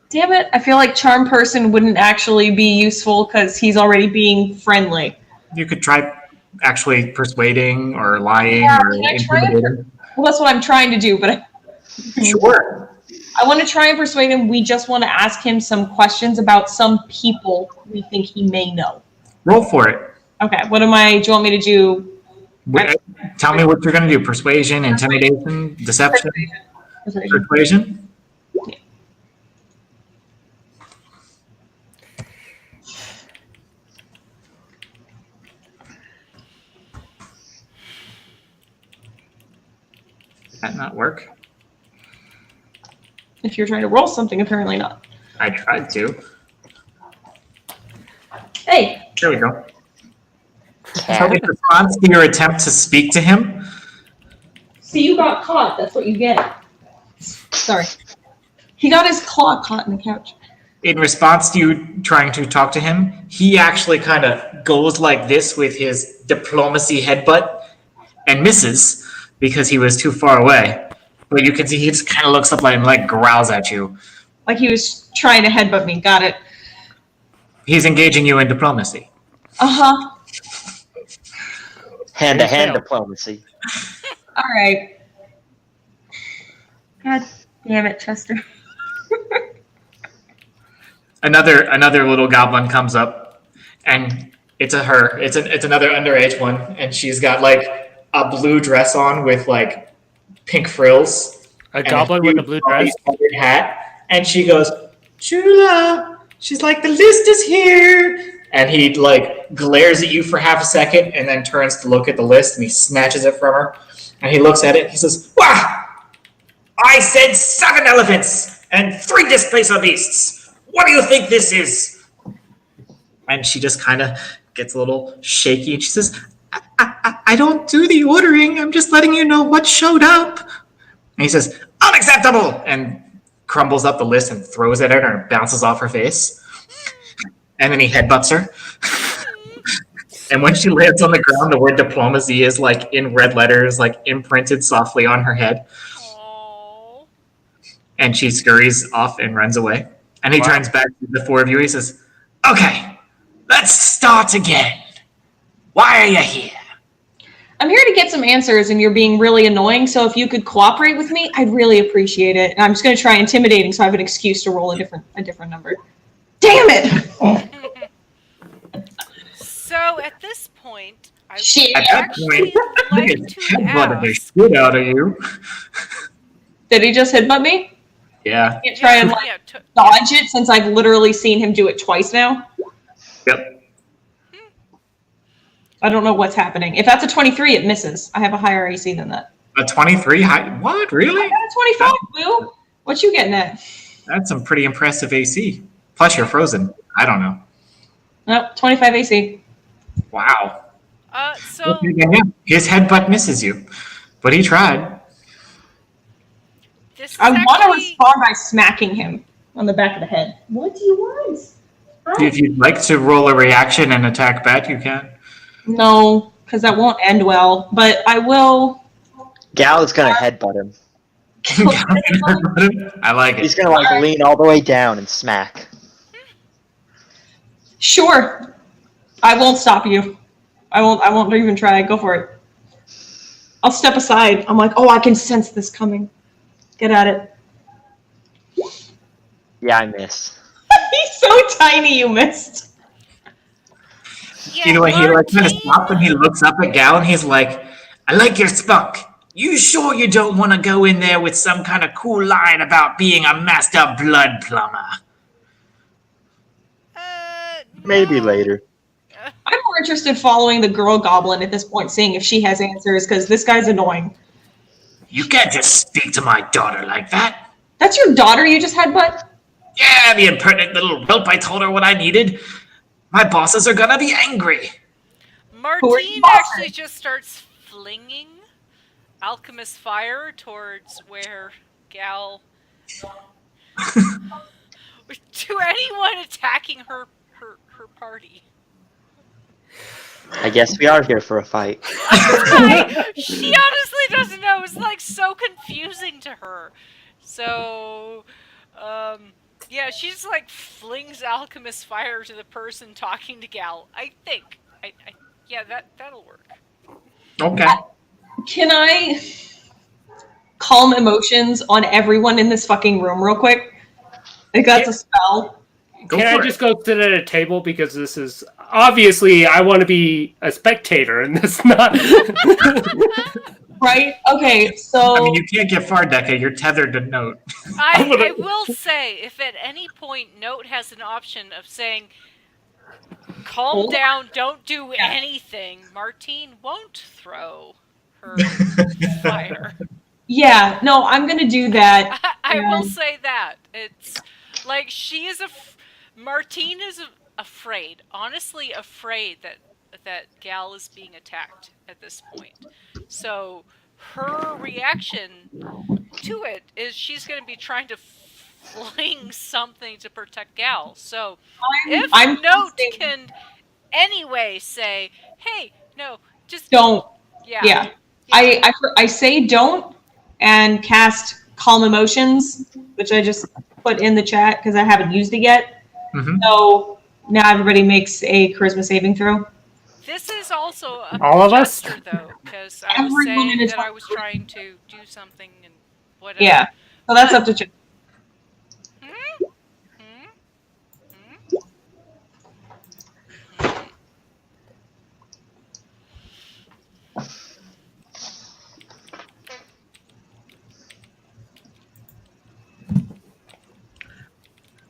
Damn it. I feel like Charm Person wouldn't actually be useful because he's already being friendly. You could try actually persuading or lying Yeah, or can I try intimidating. Well, that's what I'm trying to do, but Sure. I want to try and persuade him. We just want to ask him some questions about some people we think he may know. Roll for it. Okay, do you want me to do? Tell me what you're going to do. Persuasion, intimidation, deception, persuasion. Did that not work? If you're trying to roll something, apparently not. I tried to. Hey, There we go. Cat. So in response to your attempt to speak to him, see, you got caught. That's what you get. Sorry. He got his claw caught in the couch. in response to you trying to talk to him, he actually kind of goes like this with his diplomacy headbutt and misses because he was too far away. But you can see he just kind of looks up and like growls at you. Like he was trying to headbutt me. Got it. He's engaging you in diplomacy. Uh-huh. Hand-to-hand diplomacy. All right. God damn it, Chester. Another little goblin comes up, and it's her. It's another underage one, and she's got like a blue dress on with like pink frills. A goblin with a blue dress? Hat, and she goes, "Chula." She's like, "The list is here," and he like glares at you for half a second, and then turns to look at the list, and he snatches it from her, and he looks at it. He says, "Wow! I said 7 elephants and 3 displacer beasts. What do you think this is?" And she just kind of gets a little shaky, and she says, I don't do the ordering. I'm just letting you know what showed up." And he says, "Unacceptable!" and crumbles up the list and throws it at her and bounces off her face. And then he headbutts her. And when she lands on the ground, the word diplomacy is like in red letters, like imprinted softly on her head. Aww. And she scurries off and runs away. And he turns back to the 4 of you. He says, "Okay, let's start again. Why are you here?" I'm here to get some answers, and you're being really annoying. So if you could cooperate with me, I'd really appreciate it. And I'm just going to try intimidating, so I have an excuse to roll a different number. Damn it! So at this point, I Shit. would At that actually point, like it's to headbutted the ask. shit out of you. Did he just headbutt me? Yeah. Can't try and like Yeah, dodge it since I've literally seen him do it twice now. Yep. I don't know what's happening. If that's a 23, it misses. I have a higher AC than that. A 23 high? What? Really? I got a 25, Boo. What you getting at? That's some pretty impressive AC. Plus, you're frozen. I don't know. Nope, 25 AC. Wow. So Yeah, his headbutt misses you, but he tried. this is I want to actually respond by smacking him on the back of the head. What do you want? If you'd like to roll a reaction and attack back, you can. No, because that won't end well. But I will. Gal is gonna headbutt him. I like it. He's gonna lean all the way down and smack. Sure. I won't stop you. I won't even try. Go for it. I'll step aside. I'm like, oh, I can sense this coming. Get at it. Yeah, I miss. He's so tiny, you missed. yeah, You know what? He kind of Martine- stops and he looks up at Gal and he's like, I like your spunk. You sure you don't want to go in there with some kind of cool line about being a master blood plumber? Maybe no. later. I'm more interested following the girl goblin at this point, seeing if she has answers, because this guy's annoying. You can't just speak to my daughter like that. That's your daughter you just had, bud? Yeah, the impertinent little whelp. I told her what I needed. My bosses are gonna be angry. Martine actually just starts flinging alchemist fire towards where Gal. To anyone attacking her party. I guess we are here for a fight. She honestly doesn't know. It's like so confusing to her. So, yeah, she just like flings alchemist fire to the person talking to Gal. I think. Yeah, that'll work. Okay. Can I calm emotions on everyone in this fucking room real quick? I think that's a spell. Can I just go sit at a table, because this is obviously I want to be a spectator and this not. Right? Okay, so I mean, you can't get far, Deca. You're tethered to Note. I will say, if at any point Note has an option of saying, calm down, don't do anything, Martine won't throw her fire. yeah, no, I'm gonna do that. I will say that. It's like she is Martine is afraid, honestly afraid that Gal is being attacked at this point. So her reaction to it is she's going to be trying to fling something to protect Gal. So if Note can anyway say, "Hey, no, just don't." Yeah. I say don't and cast calm emotions, which I just put in the chat because I haven't used it yet. Mm-hmm. So now everybody makes a charisma saving throw. This is also a All of us? gesture, though, because I was Everyone in saying his that I was trying to do something and whatever. Yeah, so that's up to Ch-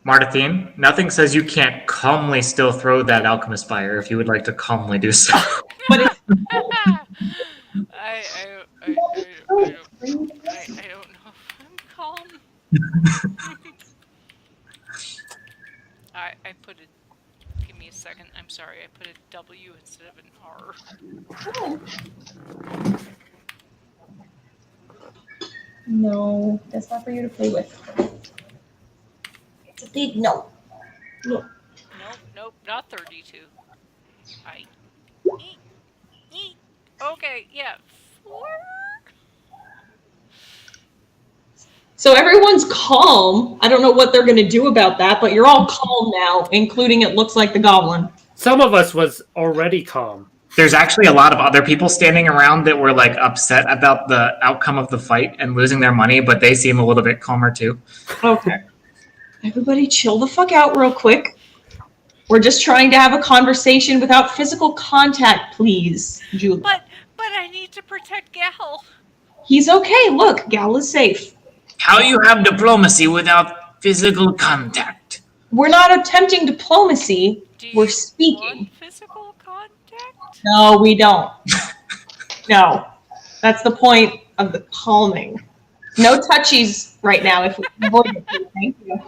Martine, nothing says you can't calmly still throw that alchemist fire if you would like to calmly do so. But it's I don't know if I'm calm. I put a. Give me a second. I'm sorry. I put a W instead of an R. no, that's not for you to play with. It's a big no. No. Nope, not 32. Okay, yeah. 4? So everyone's calm. I don't know what they're gonna do about that, but you're all calm now, including it looks like the goblin. Some of us was already calm. There's actually a lot of other people standing around that were like upset about the outcome of the fight and losing their money, but they seem a little bit calmer too. Okay. Everybody chill the fuck out real quick. We're just trying to have a conversation without physical contact, please, Julie. But I need to protect Gal. He's okay. Look, Gal is safe. How you have diplomacy without physical contact? We're not attempting diplomacy. Do We're you speaking. want physical contact? No, we don't. No. That's the point of the calming. No touchies right now if we can avoid it. Please. Thank you.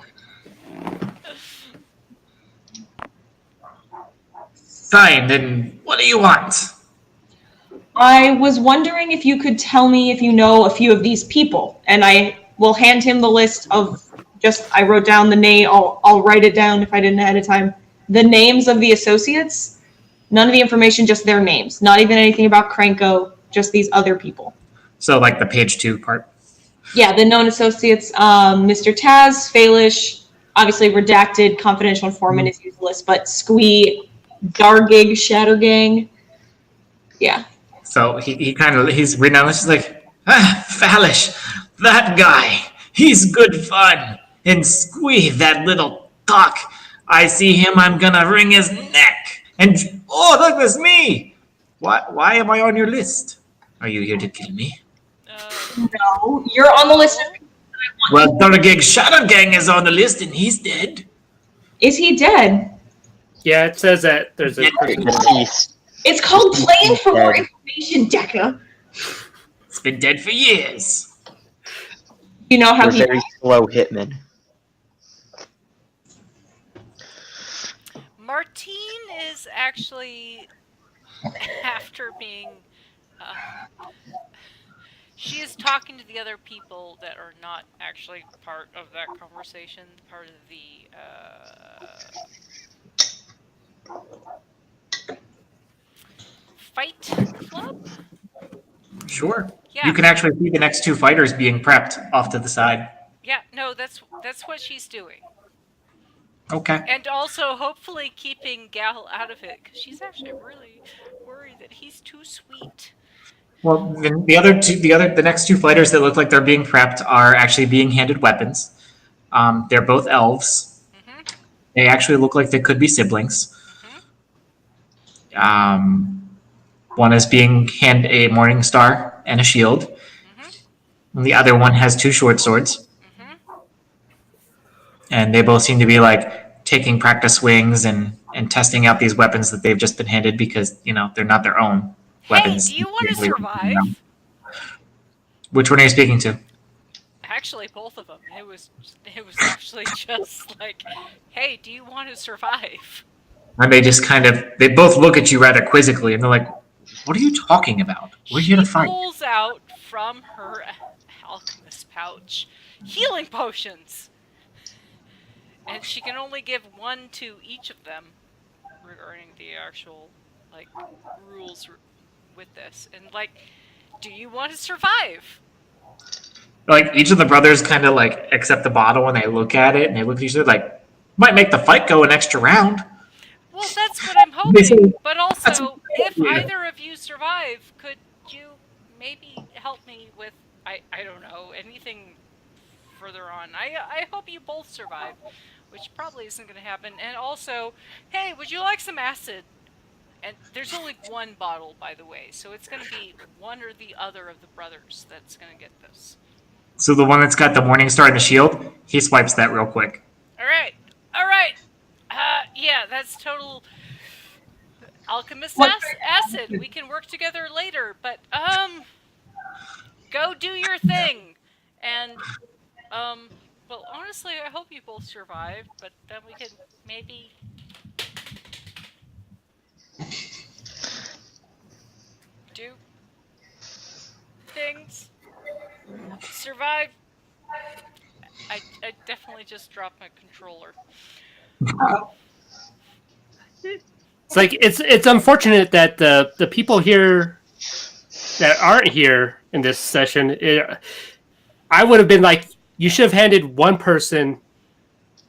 Fine, then what do you want? I was wondering if you could tell me if you know a few of these people, and I will hand him the list of I wrote down the name. I'll write it down if I didn't ahead of time. The names of the associates. None of the information, just their names. Not even anything about Krenko, just these other people. So like the page 2 part. Yeah, the known associates, Mr. Taz, Falish, obviously redacted, confidential informant is useless, but Squee, Dargig, Shadow Gang. Yeah. So he's reading out, he's like, Fallish, that guy, he's good fun. And Squee, that little cock, I see him, I'm gonna wring his neck. And, oh, look, there's me. Why am I on your list? Are you here to kill me? No, you're on the list of people that I want. Well, Dargig Shadow Gang is on the list and he's dead. Is he dead? Yeah, it says that there's a Deceased. It's called playing for more information, Deca. It's been dead for years. You know how We're he very slow hitmen. Martine is actually, after being, she is talking to the other people that are not actually part of that conversation, part of the, fight club? Sure. Yeah. You can actually see the next 2 fighters being prepped off to the side. Yeah, no, that's what she's doing. Okay. And also, hopefully, keeping Gal out of it, because she's actually really worried that he's too sweet. Well, the next 2 fighters that look like they're being prepped are actually being handed weapons. They're both elves. Mm-hmm. They actually look like they could be siblings. Mm-hmm. One is being handed a morning star and a shield, and the other one has 2 short swords. And they both seem to be like taking practice swings and testing out these weapons that they've just been handed because they're not their own weapons. Hey, do you want to survive? Which one are you speaking to? Actually, both of them. It was actually just like, hey, do you want to survive? And they both look at you rather quizzically, and they're like, "What are you talking about? We're here to fight." She pulls out from her alchemist pouch healing potions, and she can only give 1 to each of them regarding the actual rules with this. And do you want to survive? Like each of the brothers kind of accept the bottle and they look at it and they look at each other like, might make the fight go an extra round. Well, that's what I'm hoping. But also, if either of you survive, could you maybe help me with, I don't know, anything further on? I hope you both survive, which probably isn't going to happen. And also, hey, would you like some acid? And there's only 1 bottle, by the way, so it's going to be one or the other of the brothers that's going to get this. So the one that's got the morning star and the shield, he swipes that real quick. All right. Yeah, that's total alchemist acid. We can work together later, but go do your thing. And well, honestly, I hope you both survive, but then we can maybe do things. Survive. I definitely just dropped my controller. It's like it's unfortunate that the people here that aren't here in this session, I would have been like, you should have handed one person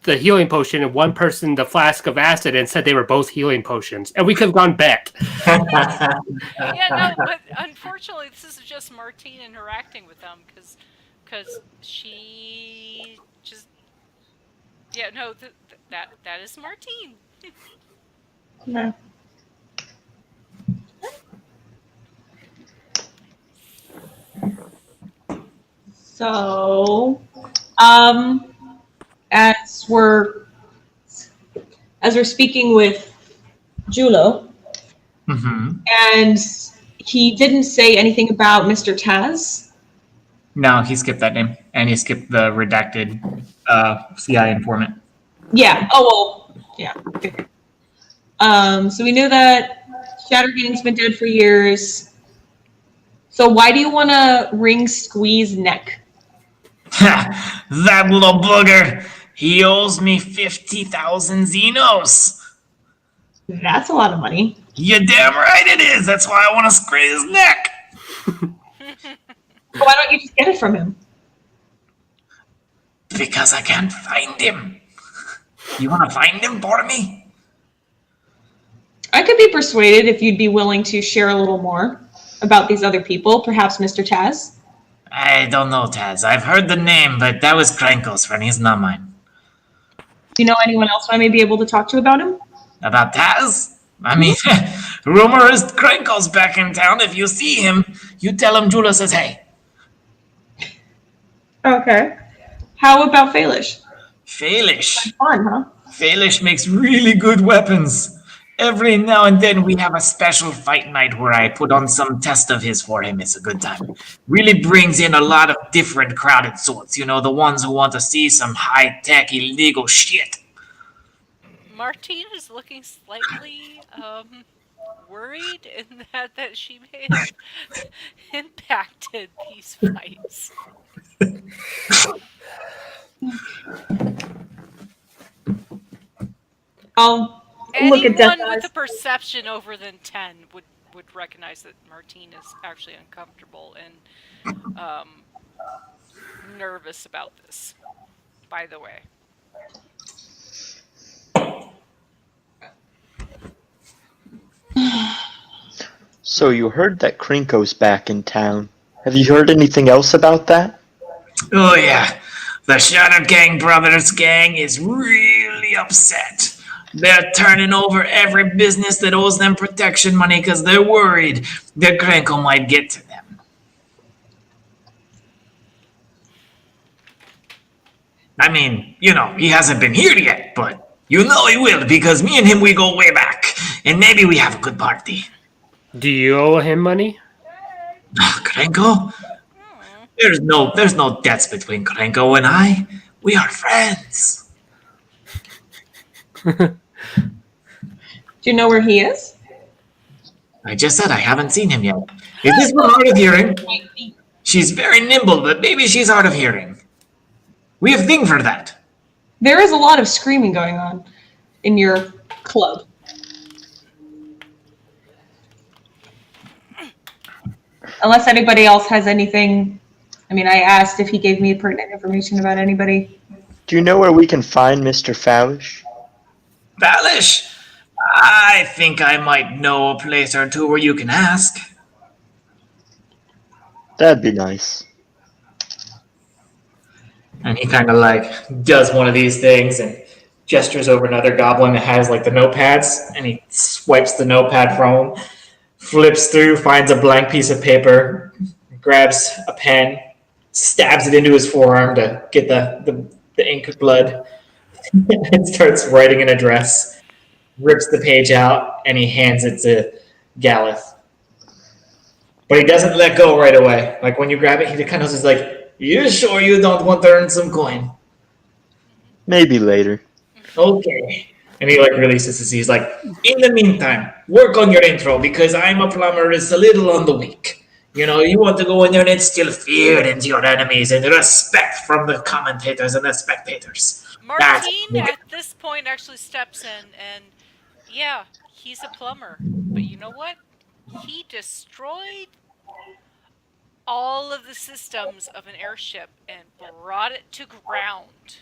the healing potion and one person the flask of acid and said they were both healing potions, and we could have gone bet. Yeah, no, but unfortunately, this is just Martine interacting with them because she just that is Martine. No. So, as we're speaking with Julo, Mm-hmm. and he didn't say anything about Mr. Taz. No, he skipped that name, and he skipped the redacted CI informant. Yeah. Oh well. Yeah. Okay. So we knew that Shattergang's been dead for years. So why do you want to wring Squee's neck? That little booger! He owes me 50,000 Xenos! That's a lot of money. You damn right it is! That's why I want to scrape his neck! Why don't you just get it from him? Because I can't find him. You want to find him for me? I could be persuaded if you'd be willing to share a little more about these other people, perhaps Mr. Taz. I don't know, Taz. I've heard the name, but that was Krenko's friend. He's not mine. Do you know anyone else I may be able to talk to about him? About Taz? I mean, rumor is Krenko's back in town. If you see him, you tell him Jula says hey. Okay. How about Falish? Falish. Fun, huh? Falish makes really good weapons. Every now and then we have a special fight night where I put on some test of his for him. It's a good time. Really brings in a lot of different crowded sorts. You know, the ones who want to see some high-tech illegal shit. Martine is looking slightly worried in that she may have impacted these fights. I'll look at Death Anyone with Eyes. a perception over than 10 would recognize that Martine is actually uncomfortable and nervous about this, by the way. So you heard that Krinko's back in town. Have you heard anything else about that? Oh yeah, the Shadow Gang Brothers gang is really upset. They're turning over every business that owes them protection money because they're worried that Krenko might get to them. I mean, you know, he hasn't been here yet, but you know he will because me and him, we go way back. And maybe we have a good party. Do you owe him money? Krenko? There's no debts between Krenko and I. We are friends. Do you know where he is? I just said I haven't seen him yet. Is this one hard of hearing? She's very nimble, but maybe she's hard of hearing. We have thing for that. There is a lot of screaming going on in your club. Unless anybody else has anything. I mean, I asked if he gave me pertinent information about anybody. Do you know where we can find Mr. Falish? Balish, I think I might know a place or two where you can ask. That'd be nice. And he kind of like does one of these things and gestures over another goblin that has like the notepads, and he swipes the notepad from him, flips through, finds a blank piece of paper, grabs a pen, stabs it into his forearm to get the ink blood, and starts writing an address, rips the page out, and he hands it to Galeth. But he doesn't let go right away. Like when you grab it, he kind of just like, "You sure you don't want to earn some coin?" Maybe later. Okay. And he like releases his. He's like, "In the meantime, work on your intro because I'm a plumber. It's a little on the weak. You know, you want to go in there and instill fear into your enemies and respect from the commentators and the spectators." Martine at this point actually steps in and, yeah, he's a plumber. But you know what? He destroyed all of the systems of an airship and brought it to ground.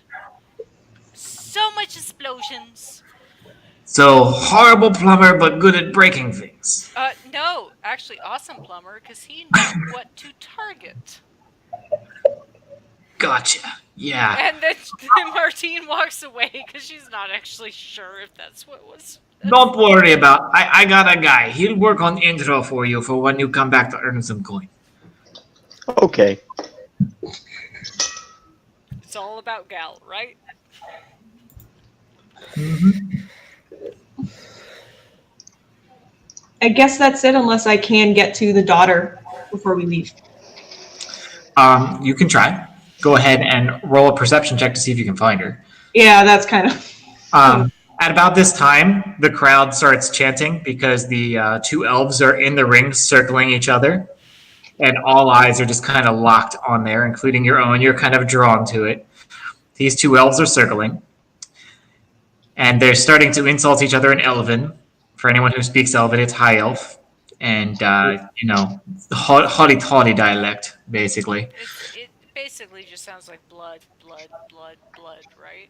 So much explosions. So horrible plumber, but good at breaking things. No, actually awesome plumber because he knew what to target. Gotcha. Yeah. And then Martine walks away because she's not actually sure if that's what was. Don't worry about. I got a guy. He'll work on intro for you for when you come back to earn some coin. Okay. It's all about Gal, right? I guess that's it, unless I can get to the daughter before we leave. You can try. Go ahead and roll a perception check to see if you can find her. Yeah, that's kind of... At about this time, the crowd starts chanting because the two elves are in the ring circling each other, and all eyes are just kind of locked on there, including your own. You're kind of drawn to it. These two elves are circling, and they're starting to insult each other in Elven. For anyone who speaks Elven, it's High Elf, and haughty-tawny dialect, basically. It basically just sounds like blood, right?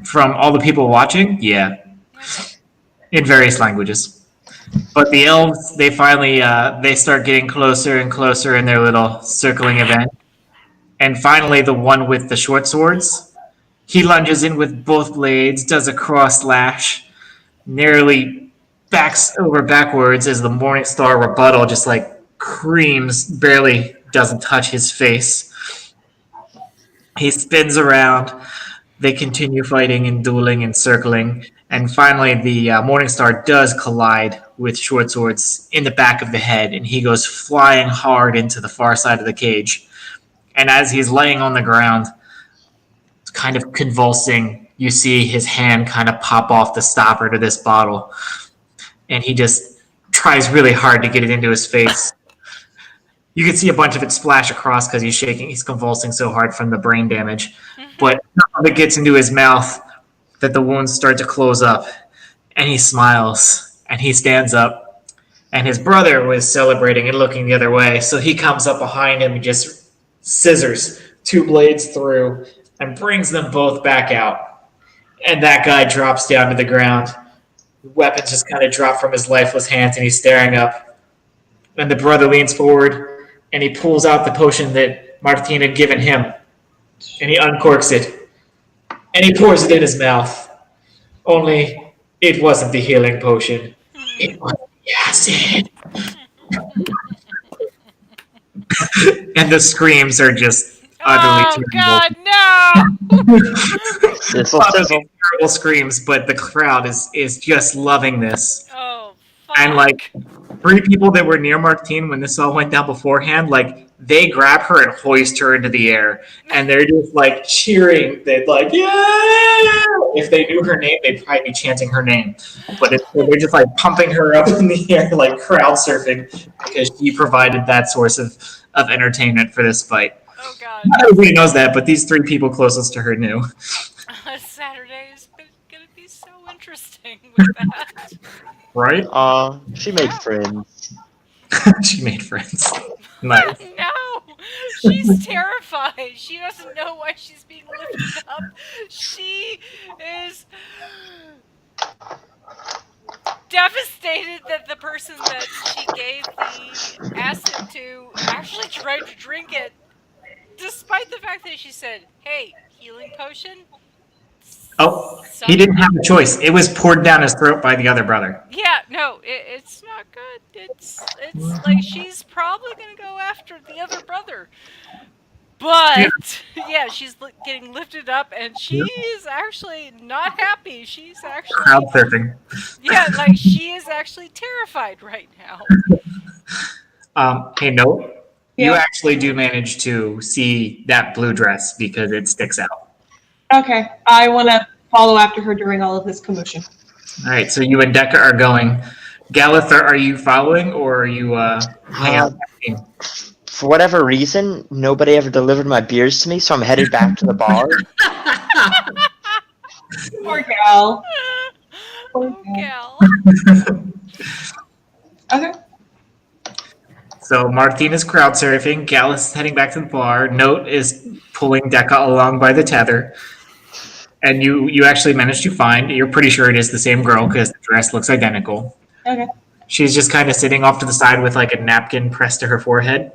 From all the people watching, yeah, Okay. in various languages. But the elves, they finally they start getting closer and closer in their little circling event, and finally, the one with the short swords, he lunges in with both blades, does a cross slash, nearly backs over backwards as the Morning Star rebuttal just like creams, barely doesn't touch his face. He spins around. They continue fighting and dueling and circling. And finally, the Morning Star does collide with Short Swords in the back of the head, and he goes flying hard into the far side of the cage. And as he's laying on the ground, kind of convulsing, you see his hand kind of pop off the stopper to this bottle. And he just tries really hard to get it into his face. You can see a bunch of it splash across because he's shaking, he's convulsing so hard from the brain damage. But none of it gets into his mouth that the wounds start to close up. And he smiles, and he stands up. And his brother was celebrating and looking the other way, so he comes up behind him and just scissors two blades through and brings them both back out. And that guy drops down to the ground. The weapons just kind of drop from his lifeless hands, and he's staring up. And the brother leans forward, and he pulls out the potion that Martine had given him. And he uncorks it. And he pours it in his mouth. Only it wasn't the healing potion. It was the acid. And the screams are just utterly terrible. God, no! Sizzle, sizzle. Terrible screams, but the crowd is just loving this. Oh, fuck. And like 3 people that were near Martine when this all went down beforehand, like they grab her and hoist her into the air, and they're just like cheering. They'd like, yeah! If they knew her name, they'd probably be chanting her name. But they're just like pumping her up in the air, like crowd surfing, because she provided that source of entertainment for this fight. Oh, God. Not everybody knows that, but these 3 people closest to her knew. Saturday is going to be so interesting with that. Right? She made friends. She made friends. Nice. No! She's terrified. She doesn't know why she's being lifted up. She is devastated that the person that she gave the acid to actually tried to drink it, despite the fact that she said, hey, healing potion? Oh, he didn't have a choice. It was poured down his throat by the other brother. Yeah, no, it's not good. It's like she's probably gonna go after the other brother. But yeah, she's getting lifted up, and she is actually not happy. She's actually Crowd surfing. yeah, like she is actually terrified right now. Hey, note. You Yeah. actually do manage to see that blue dress because it sticks out. Okay, I want to follow after her during all of this commotion. All right, so you and Decca are going. Galith, are you following, or are you hanging out? For whatever reason, nobody ever delivered my beers to me, so I'm headed back to the bar. Poor gal. Oh, gal. Okay. So Martine is crowd surfing. Galith is heading back to the bar. Note is pulling Decca along by the tether. And you actually managed to find, you're pretty sure it is the same girl because the dress looks identical. Okay. She's just kind of sitting off to the side with like a napkin pressed to her forehead.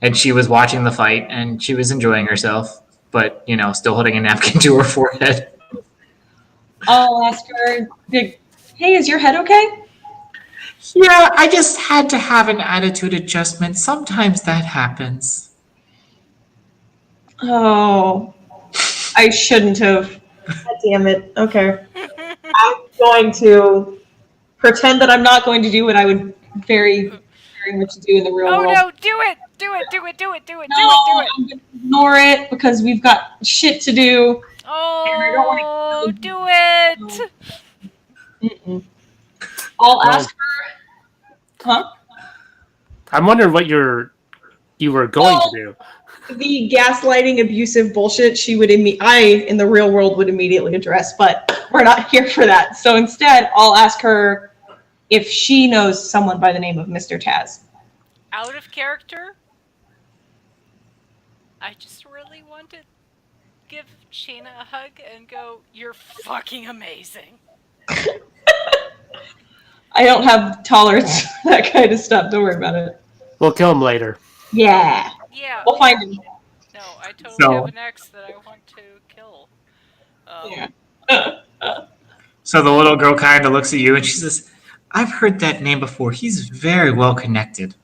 And she was watching the fight and she was enjoying herself, but, still holding a napkin to her forehead. I'll ask her, hey, is your head okay? Yeah, I just had to have an attitude adjustment. Sometimes that happens. Oh, I shouldn't have. God damn it. Okay. I'm going to pretend that I'm not going to do what I would very, very much do in the real world. no, do it! Do it, do it, do it, do it, No, do it, I'm going to ignore it because we've got shit to do. Oh, do it! Mm-mm. I'll ask her. Huh? I'm wondering what you were going to do. The gaslighting, abusive bullshit I in the real world would immediately address, but we're not here for that. So instead, I'll ask her if she knows someone by the name of Mr. Taz. Out of character? I just really want to give Shayna a hug and go, "You're fucking amazing." I don't have tolerance for that kind of stuff. Don't worry about it. We'll kill him later. Yeah. Yeah. We'll find him. No, I totally So- have an ex that I want to kill. Yeah. So the little girl kind of looks at you and she says, I've heard that name before. He's very well connected.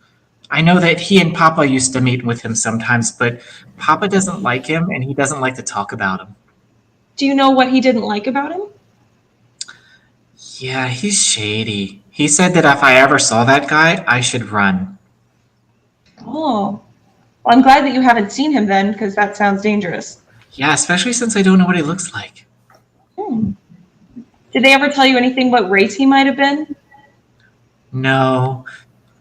I know that he and Papa used to meet with him sometimes, but Papa doesn't like him and he doesn't like to talk about him. Do you know what he didn't like about him? Yeah, he's shady. He said that if I ever saw that guy, I should run. Oh. Well, I'm glad that you haven't seen him then, because that sounds dangerous. Yeah, especially since I don't know what he looks like. Did they ever tell you anything what race he might have been? No.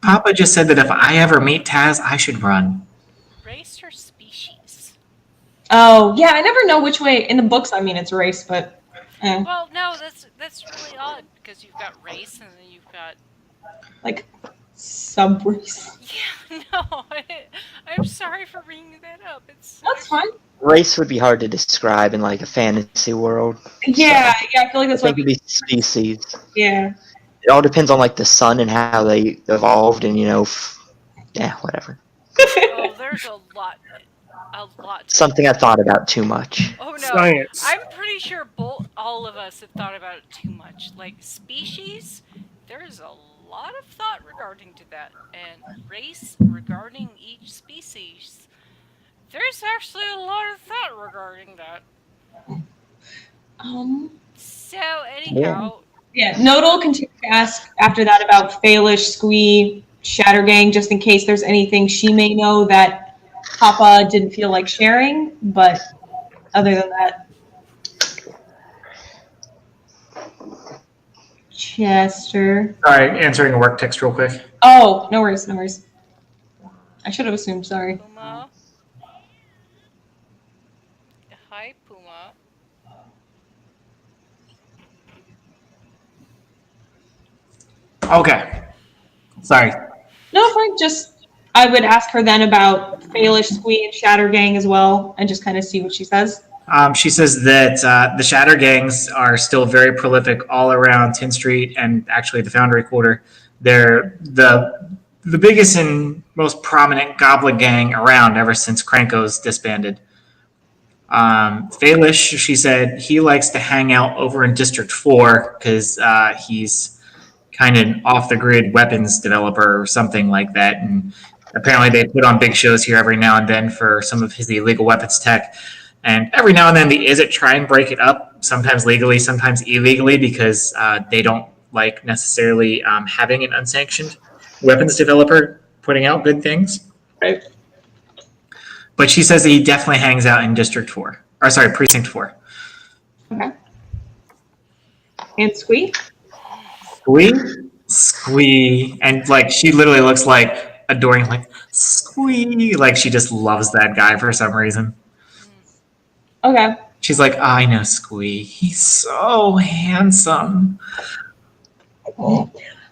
Papa just said that if I ever meet Taz, I should run. Race or species? Oh, yeah, I never know which way. In the books, I mean, it's race, but... Well, no, that's really odd because you've got race and then you've got like, sub-race. yeah. No, I'm sorry for bringing that up. That's fine. Race would be hard to describe in like a fantasy world. Yeah, I feel like that's I what... think it'd be species. Yeah. It all depends on like the sun and how they evolved, and yeah, whatever. Oh, there's a lot. To Something I thought about too much. Oh no, Science. I'm pretty sure all of us have thought about it too much. Like species, there's a lot of thought regarding to that, and race regarding each species. There's actually a lot of thought regarding that. So anyhow, Yeah, Nodal continued to ask after that about Faelish, Squee, Shattergang, just in case there's anything she may know that Papa didn't feel like sharing, but other than that... Chester... Sorry, answering a work text real quick. Oh, no worries, no worries. I should have assumed, sorry. Puma. Hi, Puma. Okay. Sorry. No, fine, just... I would ask her then about Faelish, Squee, and Shattergang as well, and just kind of see what she says. She says that the Shatter Gangs are still very prolific all around 10th Street and actually the Foundry Quarter. They're the biggest and most prominent Goblin gang around ever since Kranko's disbanded. Faelish, she said, he likes to hang out over in District 4 because he's kind of off-the-grid weapons developer or something like that. And apparently they put on big shows here every now and then for some of his illegal weapons tech. And every now and then the Izzet try and break it up, sometimes legally, sometimes illegally, because they don't like necessarily having an unsanctioned weapons developer putting out good things. Right. But she says that he definitely hangs out in Precinct 4. Okay. And Squee? Squee. And like she literally looks like adoring, like Squee. Like she just loves that guy for some reason. Okay. She's like, I know Squee. He's so handsome. What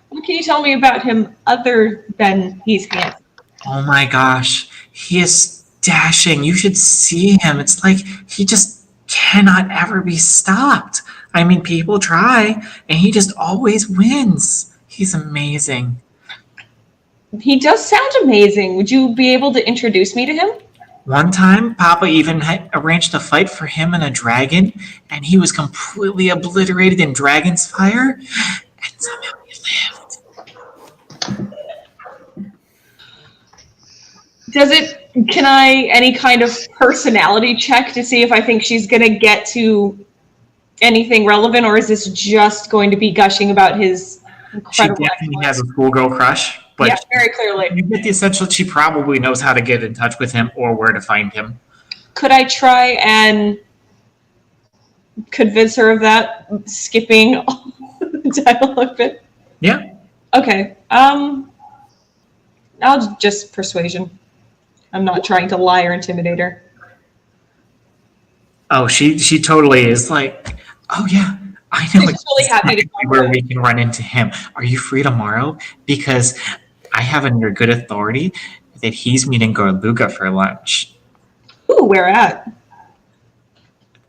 can you tell me about him other than he's handsome? Oh my gosh. He is dashing. You should see him. It's like he just cannot ever be stopped. I mean, people try, and he just always wins. He's amazing. He does sound amazing. Would you be able to introduce me to him? One time, Papa even had arranged a fight for him and a dragon, and he was completely obliterated in dragon's fire, and somehow he lived. Can I any kind of personality check to see if I think she's gonna get to anything relevant, or is this just going to be gushing about his incredible definitely has excellence. a schoolgirl crush, but Yeah, very clearly. you get the essential. She probably knows how to get in touch with him or where to find him. Could I try and convince her of that, skipping the dialogue bit? Yeah. Okay. I'll just persuasion. I'm not trying to lie or intimidate her. Oh, she totally is like, oh yeah, I know She's really happy to talk where about we can run into him. Are you free tomorrow? Because I have on your good authority that he's meeting Gorluga for lunch. Ooh, where at?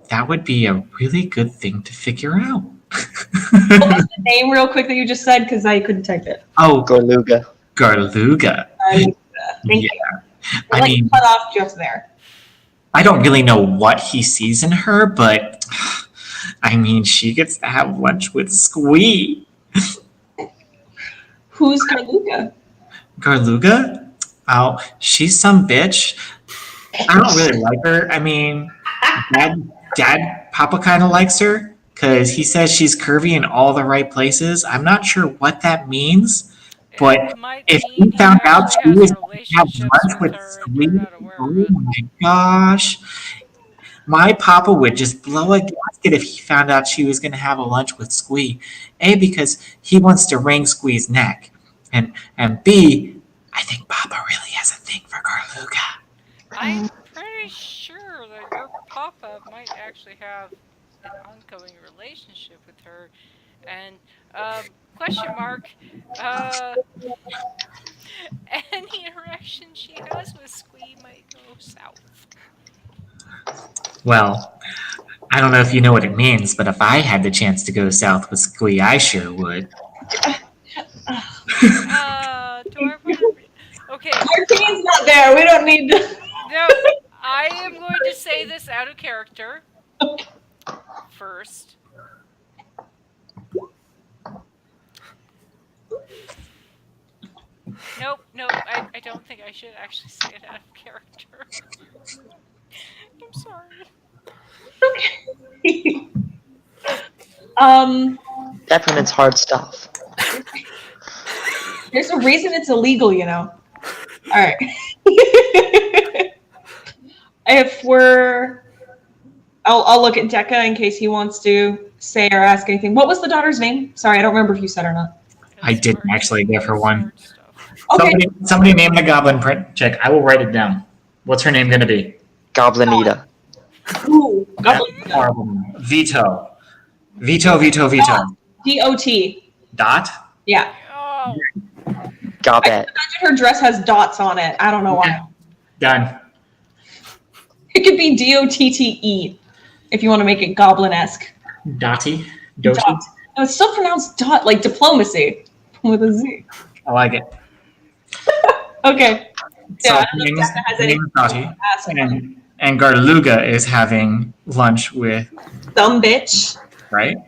That would be a really good thing to figure out. What was the name real quick that you just said? Because I couldn't type it. Oh, Gorluga. Gorluga. Thank Yeah. you. I Like, mean, cut off just there. I don't really know what he sees in her, but I mean, she gets to have lunch with Squee. Who's Carluca? Gorluga? Oh, she's some bitch. I don't really like her. I mean, Dad, Papa kind of likes her because he says she's curvy in all the right places. I'm not sure what that means, but It might if mean he found out actually she has was going to have relationships lunch with with her and you're Sweet, not aware oh of it. my gosh. My papa would just blow a gasket if he found out she was going to have a lunch with Squee. A, because he wants to wring Squee's neck. And B, I think Papa really has a thing for Garluga. I'm pretty sure that your papa might actually have an ongoing relationship with her. And, question mark, any interaction she has with Squee might go south. Well, I don't know if you know what it means, but if I had the chance to go south with Squee, I sure would. Do I want to... Okay, Martine's not there. We don't need to. no, I am going to say this out of character first. Nope, I don't think I should actually say it out of character. I'm sorry. Definite's hard stuff. There's a reason it's illegal, you know. All right. If we're, I'll look at Decca in case he wants to say or ask anything. What was the daughter's name? Sorry, I don't remember if you said or not. I didn't actually give her one. Okay. Somebody name the goblin print check. I will write it down. What's her name going to be? Goblinita. Ooh, That's horrible. Veto. Veto. D-O-T. Dot? Yeah. Oh, Gobbet. Imagine her dress has dots on it. I don't know why. Done. It could be D-O-T-T-E if you want to make it goblin-esque. Dotty? Doty? Dot. No, it's still pronounced dot, like diplomacy with a Z. I like it. Okay. So Yeah, I her don't know if name is Decca has her name is Dotty. to ask. And Garluga is having lunch with, Dumb bitch. right?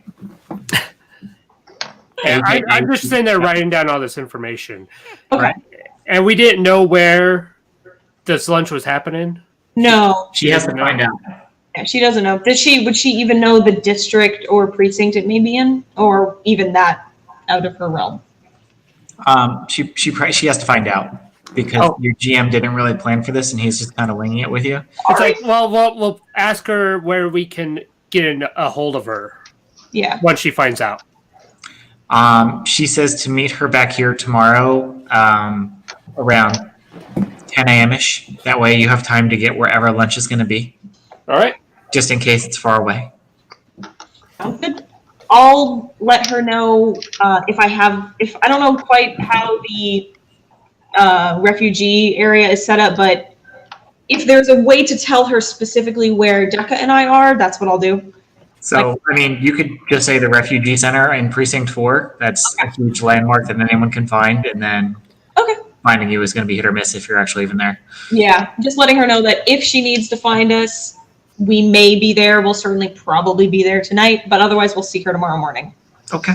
Yeah, I'm just sitting there writing down all this information. Okay. Right. And we didn't know where this lunch was happening. No, She has to find out. yeah, she doesn't know. Would she even know the district or precinct it may be in, or even that out of her realm? She has to find out because your GM didn't really plan for this, and he's just kind of winging it with you. It's like, well, we'll ask her where we can get a hold of her Yeah. once she finds out. She says to meet her back here tomorrow around 10 a.m.-ish. That way you have time to get wherever lunch is going to be, All right. just in case it's far away. Sounds good. I'll let her know if I don't know quite how the refugee area is set up, but if there's a way to tell her specifically where Decca and I are, that's what I'll do. So, I mean, you could just say the refugee center in Precinct 4. That's a huge landmark that anyone can find, and then Okay. finding you is going to be hit or miss if you're actually even there. Yeah, just letting her know that if she needs to find us, we may be there. We'll certainly probably be there tonight, but otherwise we'll see her tomorrow morning. Okay.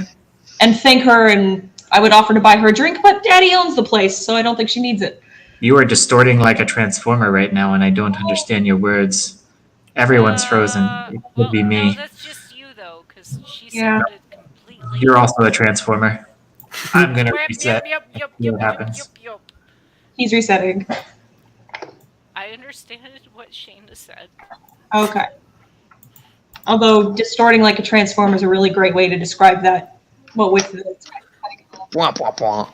And thank her, and I would offer to buy her a drink, but Daddy owns the place, so I don't think she needs it. You are distorting like a transformer right now, and I don't understand your words. Everyone's frozen. It could be No, me. that's just you though, because she Yeah. sounded completely. You're also a transformer. I'm gonna Yep, reset. yep, yep, See what yep, yep, happens. yep, yep. He's resetting. I understand what Shayna said. Okay. Although distorting like a transformer is a really great way to describe that. Well, with the Womp womp womp.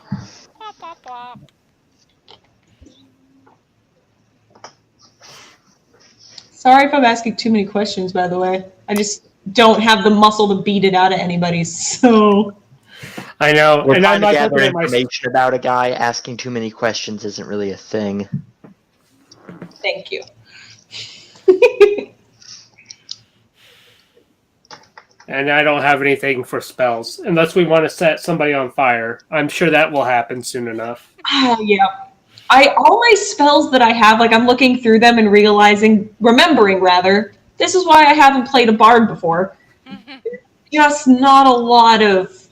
Wop, wop, wop. Sorry if I'm asking too many questions, by the way. I just don't have the muscle to beat it out of anybody, so I know, We're and I'm trying to like gather looking at my. information about a guy. Asking too many questions isn't really a thing. thank you. And I don't have anything for spells unless we want to set somebody on fire. I'm sure that will happen soon enough. Oh, yeah. All my spells that I have, like I'm looking through them and remembering rather, this is why I haven't played a bard before. Just not a lot of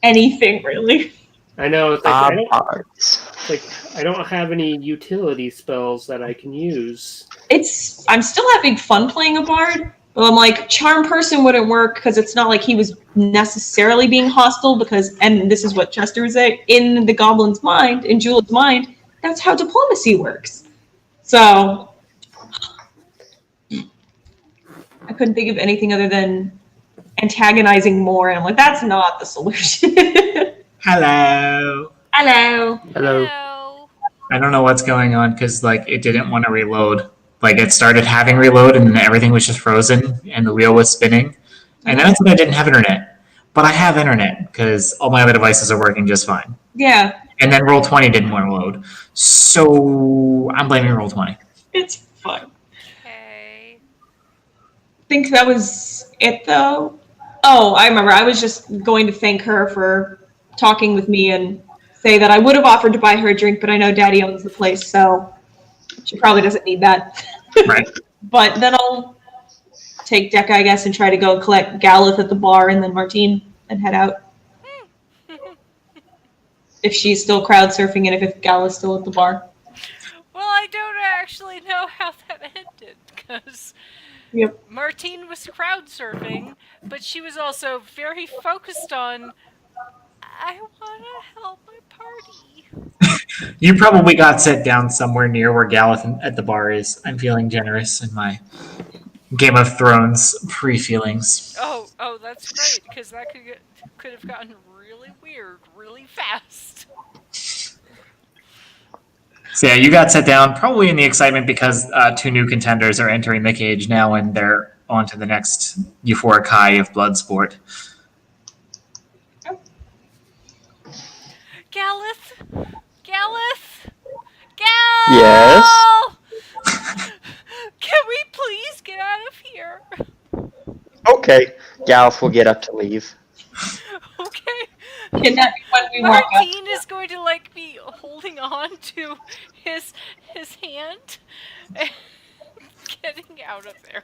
anything really. I know, it's like, Bards. I don't have any utility spells that I can use. I'm still having fun playing a bard, but I'm like, charm person wouldn't work because it's not like he was necessarily being hostile and this is what Chester was saying, in the goblin's mind, in Julia's mind, that's how diplomacy works. So I couldn't think of anything other than antagonizing more, and I'm like, that's not the solution. Hello. Hello. Hello. Hello. I don't know what's going on because like it didn't want to reload. Like it started having reload and then everything was just frozen and the wheel was spinning. And then I said I didn't have internet, but I have internet because all my other devices are working just fine. Yeah, And then Roll20 didn't want to load, so I'm blaming Roll20. it's fun. Okay. I think that was it, though. Oh, I remember. I was just going to thank her for talking with me and say that I would have offered to buy her a drink, but I know Daddy owns the place, so she probably doesn't need that. Right. But then I'll take Decca, I guess, and try to go collect Galith at the bar and then Martine and head out. If she's still crowd surfing and if Galith's still at the bar. Well, I don't actually know how that ended, because Yep. Martine was crowd surfing, but she was also very focused on, I want to help my party. You probably got set down somewhere near where Galith at the bar is. I'm feeling generous in my Game of Thrones pre-feelings. Oh, that's great, because that could have gotten really weird really fast. So yeah, you got set down probably in the excitement because two new contenders are entering the cage now and they're on to the next euphoric high of Bloodsport. Galith? Galith? Gal! Yes? Can we please get out of here? Okay. Galf will get up to leave. Okay. Can that be when we walk up? Martine is going to like be holding on to his hand and getting out of there.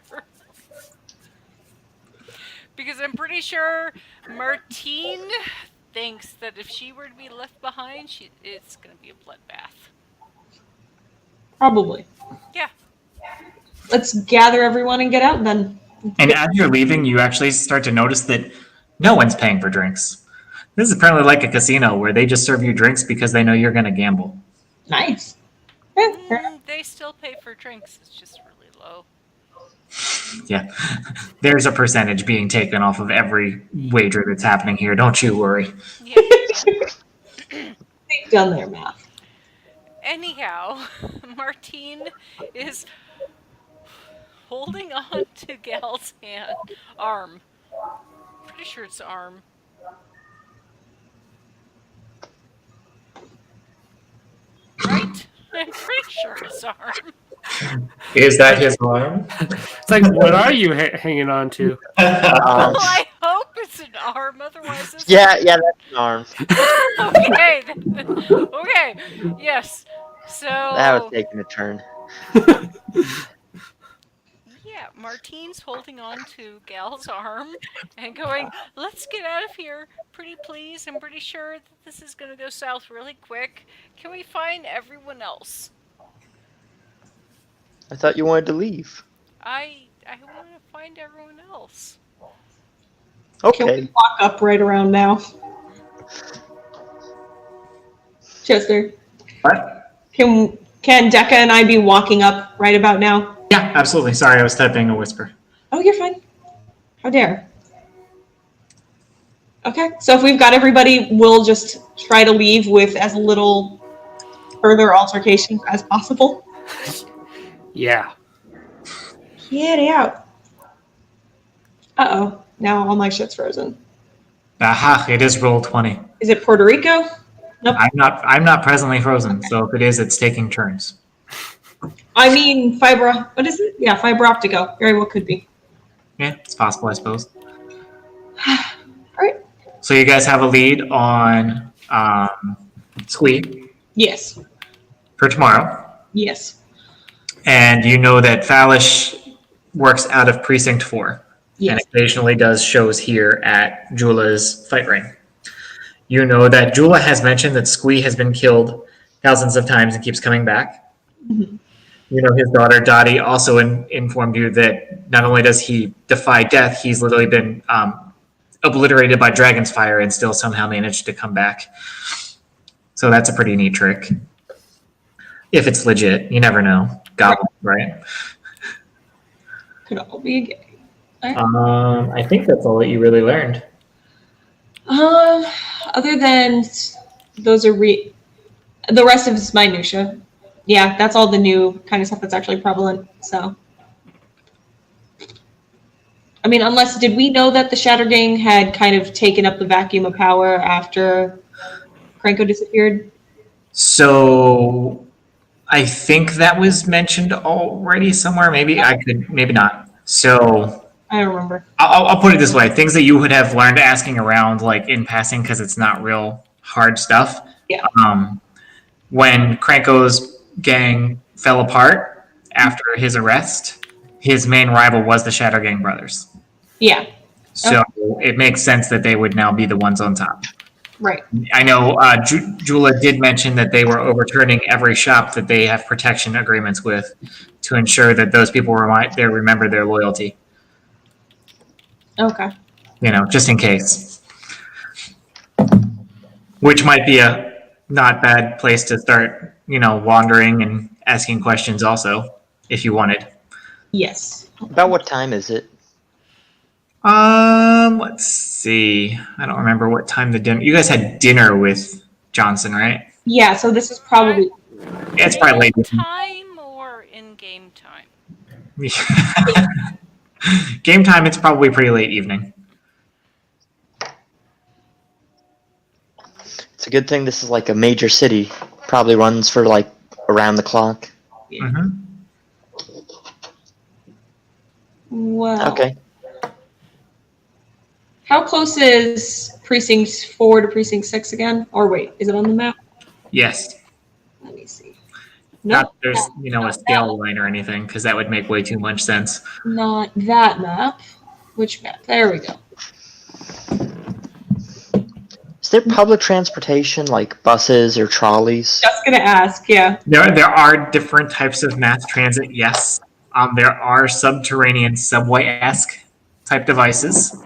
Because I'm pretty sure Martine thinks that if she were to be left behind, it's going to be a bloodbath. Probably. Yeah. Let's gather everyone and get out then. And as you're leaving, you actually start to notice that no one's paying for drinks. This is apparently like a casino where they just serve you drinks because they know you're going to gamble. Nice. They still pay for drinks. It's just really low. Yeah, there's a percentage being taken off of every wager that's happening here. Don't you worry. Yeah. They've done their math. Anyhow, Martine is holding on to Gal's arm. Pretty sure it's arm. Right? I'm pretty sure it's arm. Is that his arm? It's like, what are you hanging on to? Well, I hope it's an arm, otherwise it's... Yeah, that's an arm. Okay, okay, yes. So... That was taking a turn. Yeah, Martine's holding on to Gal's arm and going, let's get out of here, pretty please. I'm pretty sure that this is going to go south really quick. Can we find everyone else? I thought you wanted to leave. I want to find everyone else. Can we Okay. walk up right around now? Chester, What? can Decca and I be walking up right about now? Yeah, absolutely. Sorry, I was typing a whisper. Oh, you're fine. How dare. Okay, so if we've got everybody, we'll just try to leave with as little further altercation as possible. Yeah. Get out. Uh-oh. Now all my shit's frozen. Aha! It is roll 20. Is it Puerto Rico? Nope. I'm not presently frozen, so if it is, it's taking turns. I mean, what is it? Yeah, fiber optico. Very well could be. Yeah, it's possible, I suppose. All right. So you guys have a lead on Squee Yes. for tomorrow, Yes. and you know that Falish works out of Precinct 4 Yes. and occasionally does shows here at Jula's fight ring. You know that Jula has mentioned that Squee has been killed thousands of times and keeps coming back. Mm-hmm. You know his daughter Dottie also informed you that not only does he defy death, he's literally been obliterated by dragon's fire and still somehow managed to come back. So that's a pretty neat trick. If it's legit, you never know. Goblin, right? Could all be a game. I think that's all that you really learned. Other than those are the rest of it's minutia. Yeah, that's all the new kind of stuff that's actually prevalent. So, I mean, did we know that the Shatter Gang had kind of taken up the vacuum of power after Krenko disappeared? So I think that was mentioned already somewhere. Maybe not. So I don't remember. I'll put it this way: things that you would have learned asking around, like in passing, because it's not real hard stuff. Yeah. When Krenko's gang fell apart after his arrest, his main rival was the Shadow Gang brothers. Yeah. So it makes sense that they would now be the ones on top. Right. I know Jula did mention that they were overturning every shop that they have protection agreements with to ensure that those people remember their loyalty. Okay. You know, just in case. Which might be a not bad place to start, wandering and asking questions also, if you wanted. Yes. About what time is it? Let's see. I don't remember what time the dinner. You guys had dinner with Johnson, right? Yeah. So this is probably. Yeah, it's probably late. Time or in game time? Game time. It's probably pretty late evening. It's a good thing this is like a major city. Probably runs for like around the clock. Mm-hmm. Well. Okay. How close is Precinct 4 to Precinct 6 again? Or wait, is it on the map? Yes. Let me see. Not Nope. there's a scale line or anything, because that would make way too much sense. Not that map. Which map? There we go. Is there public transportation like buses or trolleys? Just gonna ask, yeah. There are different types of mass transit, yes. There are subterranean subway-esque type devices.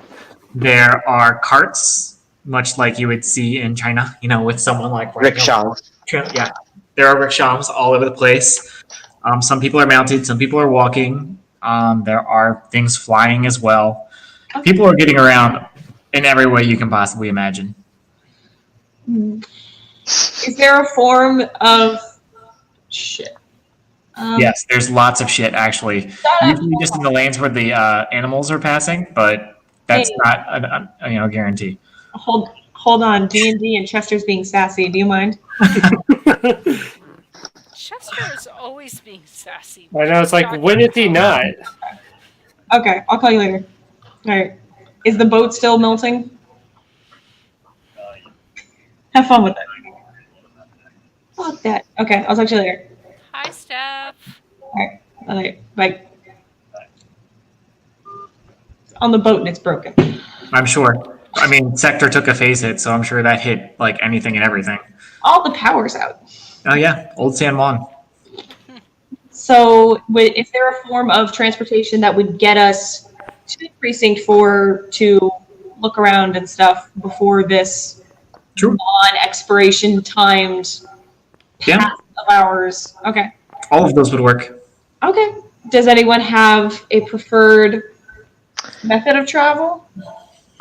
There are carts, much like you would see in China, with someone like Rickshaws. Yeah, there are rickshaws all over the place. Some people are mounted, some people are walking. There are things flying as well. Okay. People are getting around in every way you can possibly imagine. Is there a form of shit? Yes, there's lots of shit actually. Usually just in the lanes where the animals are passing, but that's not a guarantee. Hold on, D&D and Chester's being sassy. Do you mind? Chester is always being sassy. I know, it's like, when is he not? Okay, I'll call you later. All right. Is the boat still melting? Have fun with it. Fuck that. Okay, I'll talk to you later. Hi, Steph. All right, bye. It's on the boat and it's broken. I'm sure. I mean, Sector took a phase hit, so I'm sure that hit like anything and everything. All the power's out. Oh yeah, old San Juan. So, is there a form of transportation that would get us to Precinct 4 to look around and stuff before this True. non-expiration timed Yeah. path of hours. Okay. All of those would work. Okay. Does anyone have a preferred method of travel?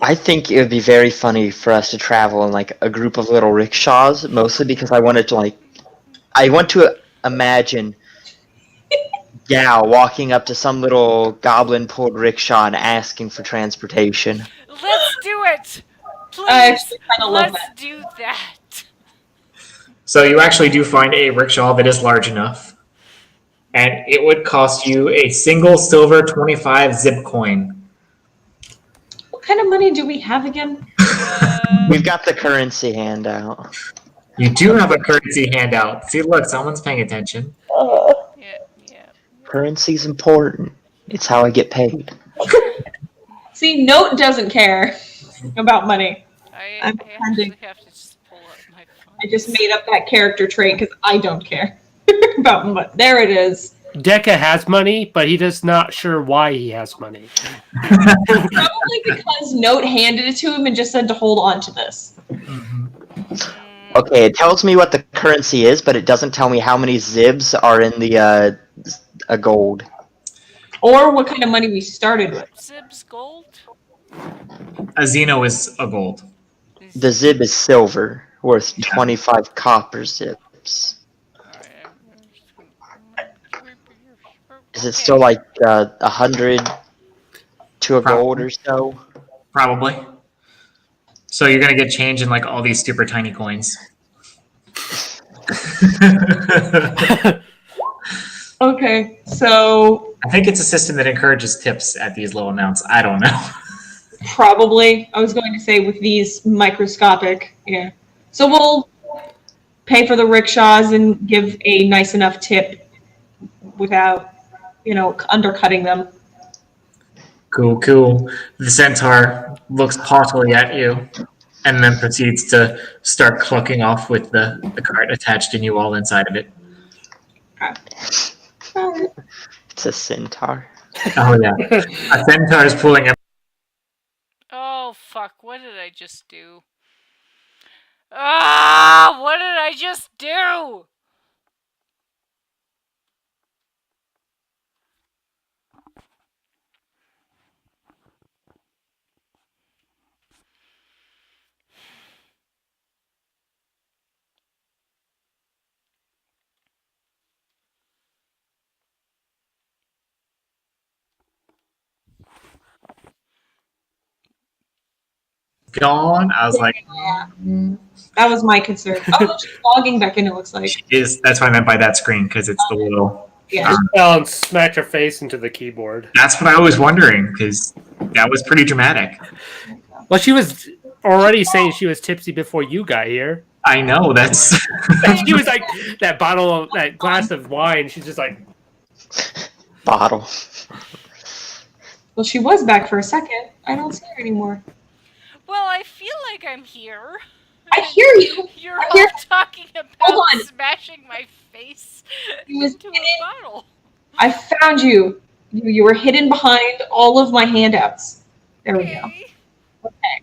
I think it would be very funny for us to travel in like a group of little rickshaws, mostly because I want to imagine Gal walking up to some little goblin pulled rickshaw and asking for transportation. Let's do it! Please! I actually kind of love Let's that. do that! So you actually do find a rickshaw that is large enough, and it would cost you a single silver 25 zip coin. What kind of money do we have again? We've got the currency handout. You do have a currency handout. See, look, someone's paying attention. Yeah. Currency's important. It's how I get paid. See, Note doesn't care about money. I I'm actually have to just pull up my phone. I just made up that character trait because I don't care about money. There it is. Deca has money, but he does not sure why he has money. Probably because Note handed it to him and just said to hold on to this. Okay, it tells me what the currency is, but it doesn't tell me how many zibs are in the a gold. Or what kind of money we started with. Zib's gold? A Xeno is a gold. The zib is silver, worth 25 copper zips. Is it still like 100 to a gold or so? Probably. So you're gonna get change in like all these super tiny coins. Okay, so I think it's a system that encourages tips at these low amounts. I don't know. probably, I was going to say with these microscopic, yeah. So we'll pay for the rickshaws and give a nice enough tip without, undercutting them. Cool. The centaur looks haughtily at you and then proceeds to start clucking off with the cart attached and you all inside of it. It's a centaur. Oh, yeah. A centaur is pulling a... Oh, fuck. What did I just do? Ah! What did I just do? gone. I was like, That was my concern. Oh, she's logging back in, it looks like. that's what I meant by that screen, because it's the little... Yeah. And smack her face into the keyboard. That's what I was wondering, because that was pretty dramatic. Well, she was already saying she was tipsy before you got here. I know, that's... She was like that glass of wine. She's just like, Bottle. Well, she was back for a second. I don't see her anymore. Well, I feel like I'm here. I hear you. You're I all hear- talking about Hold on. smashing my face He was into hidden. a bottle. I found you. You were hidden behind all of my handouts. There we go. Okay.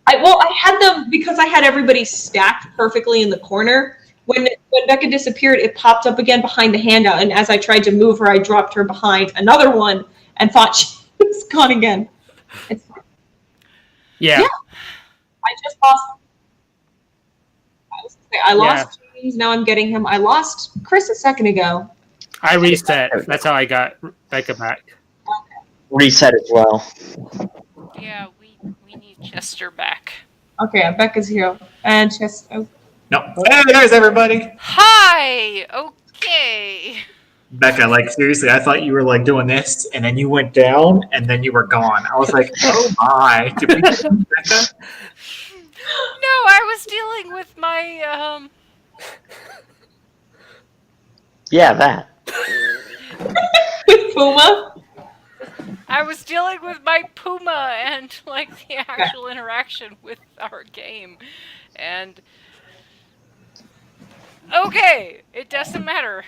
I had them because I had everybody stacked perfectly in the corner. When Becca disappeared, it popped up again behind the handout, and as I tried to move her, I dropped her behind another one and thought she was gone again. It's fine. yeah. I just lost. I lost James. Now I'm getting him. I lost Chris a second ago. I reset. That's how I got Becca back. Reset as well. Yeah, we need Chester back. Okay, Becca's here, and just No. Hey, there's everybody! Hi! Okay. Becca, like, seriously, I thought you were, like, doing this, and then you went down, and then you were gone. I was like, oh my. Did we just lose Becca? No, I was dealing with my, Yeah, that. with Puma. I was dealing with my Puma and, like, the actual interaction with our game. And... Okay, it doesn't matter.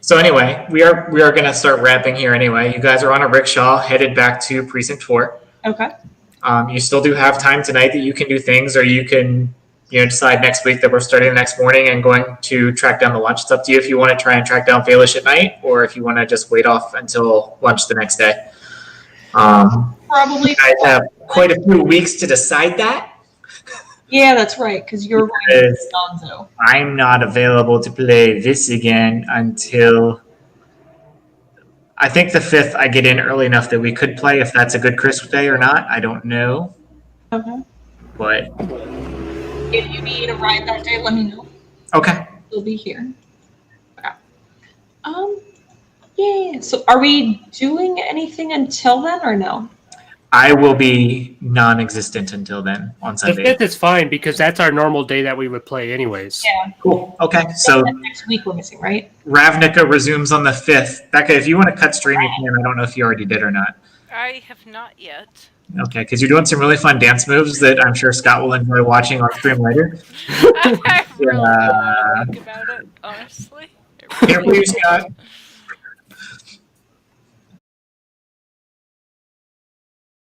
So anyway, we are going to start wrapping here anyway. You guys are on a rickshaw, headed back to Precinct 4. Okay. You still do have time tonight that you can do things, or you can decide next week that we're starting the next morning and going to track down the lunch. It's up to you if you want to try and track down Baelish at night, or if you want to just wait off until lunch the next day. Probably. You guys have quite a few weeks to decide that. Yeah, that's right, because you're going to Gonzo. I'm not available to play this again until I think the 5th. I get in early enough that we could play. If that's a good Christmas day or not, I don't know. Okay. But If you need a ride that day, let me know. okay. We'll be here. Okay. Yeah. So, are we doing anything until then, or no? I will be non-existent until then on The Sunday. 5th is fine because that's our normal day that we would play anyways. Yeah. Cool. Okay. So Next week we're missing, right? Ravnica resumes on the 5th. Becca, if you want to cut stream, you can. I don't know if you already did or not. I have not yet. Okay, because you're doing some really fun dance moves that I'm sure Scott will enjoy watching on stream later. I really don't want to think about it, honestly. I Here for really you, don't. Scott.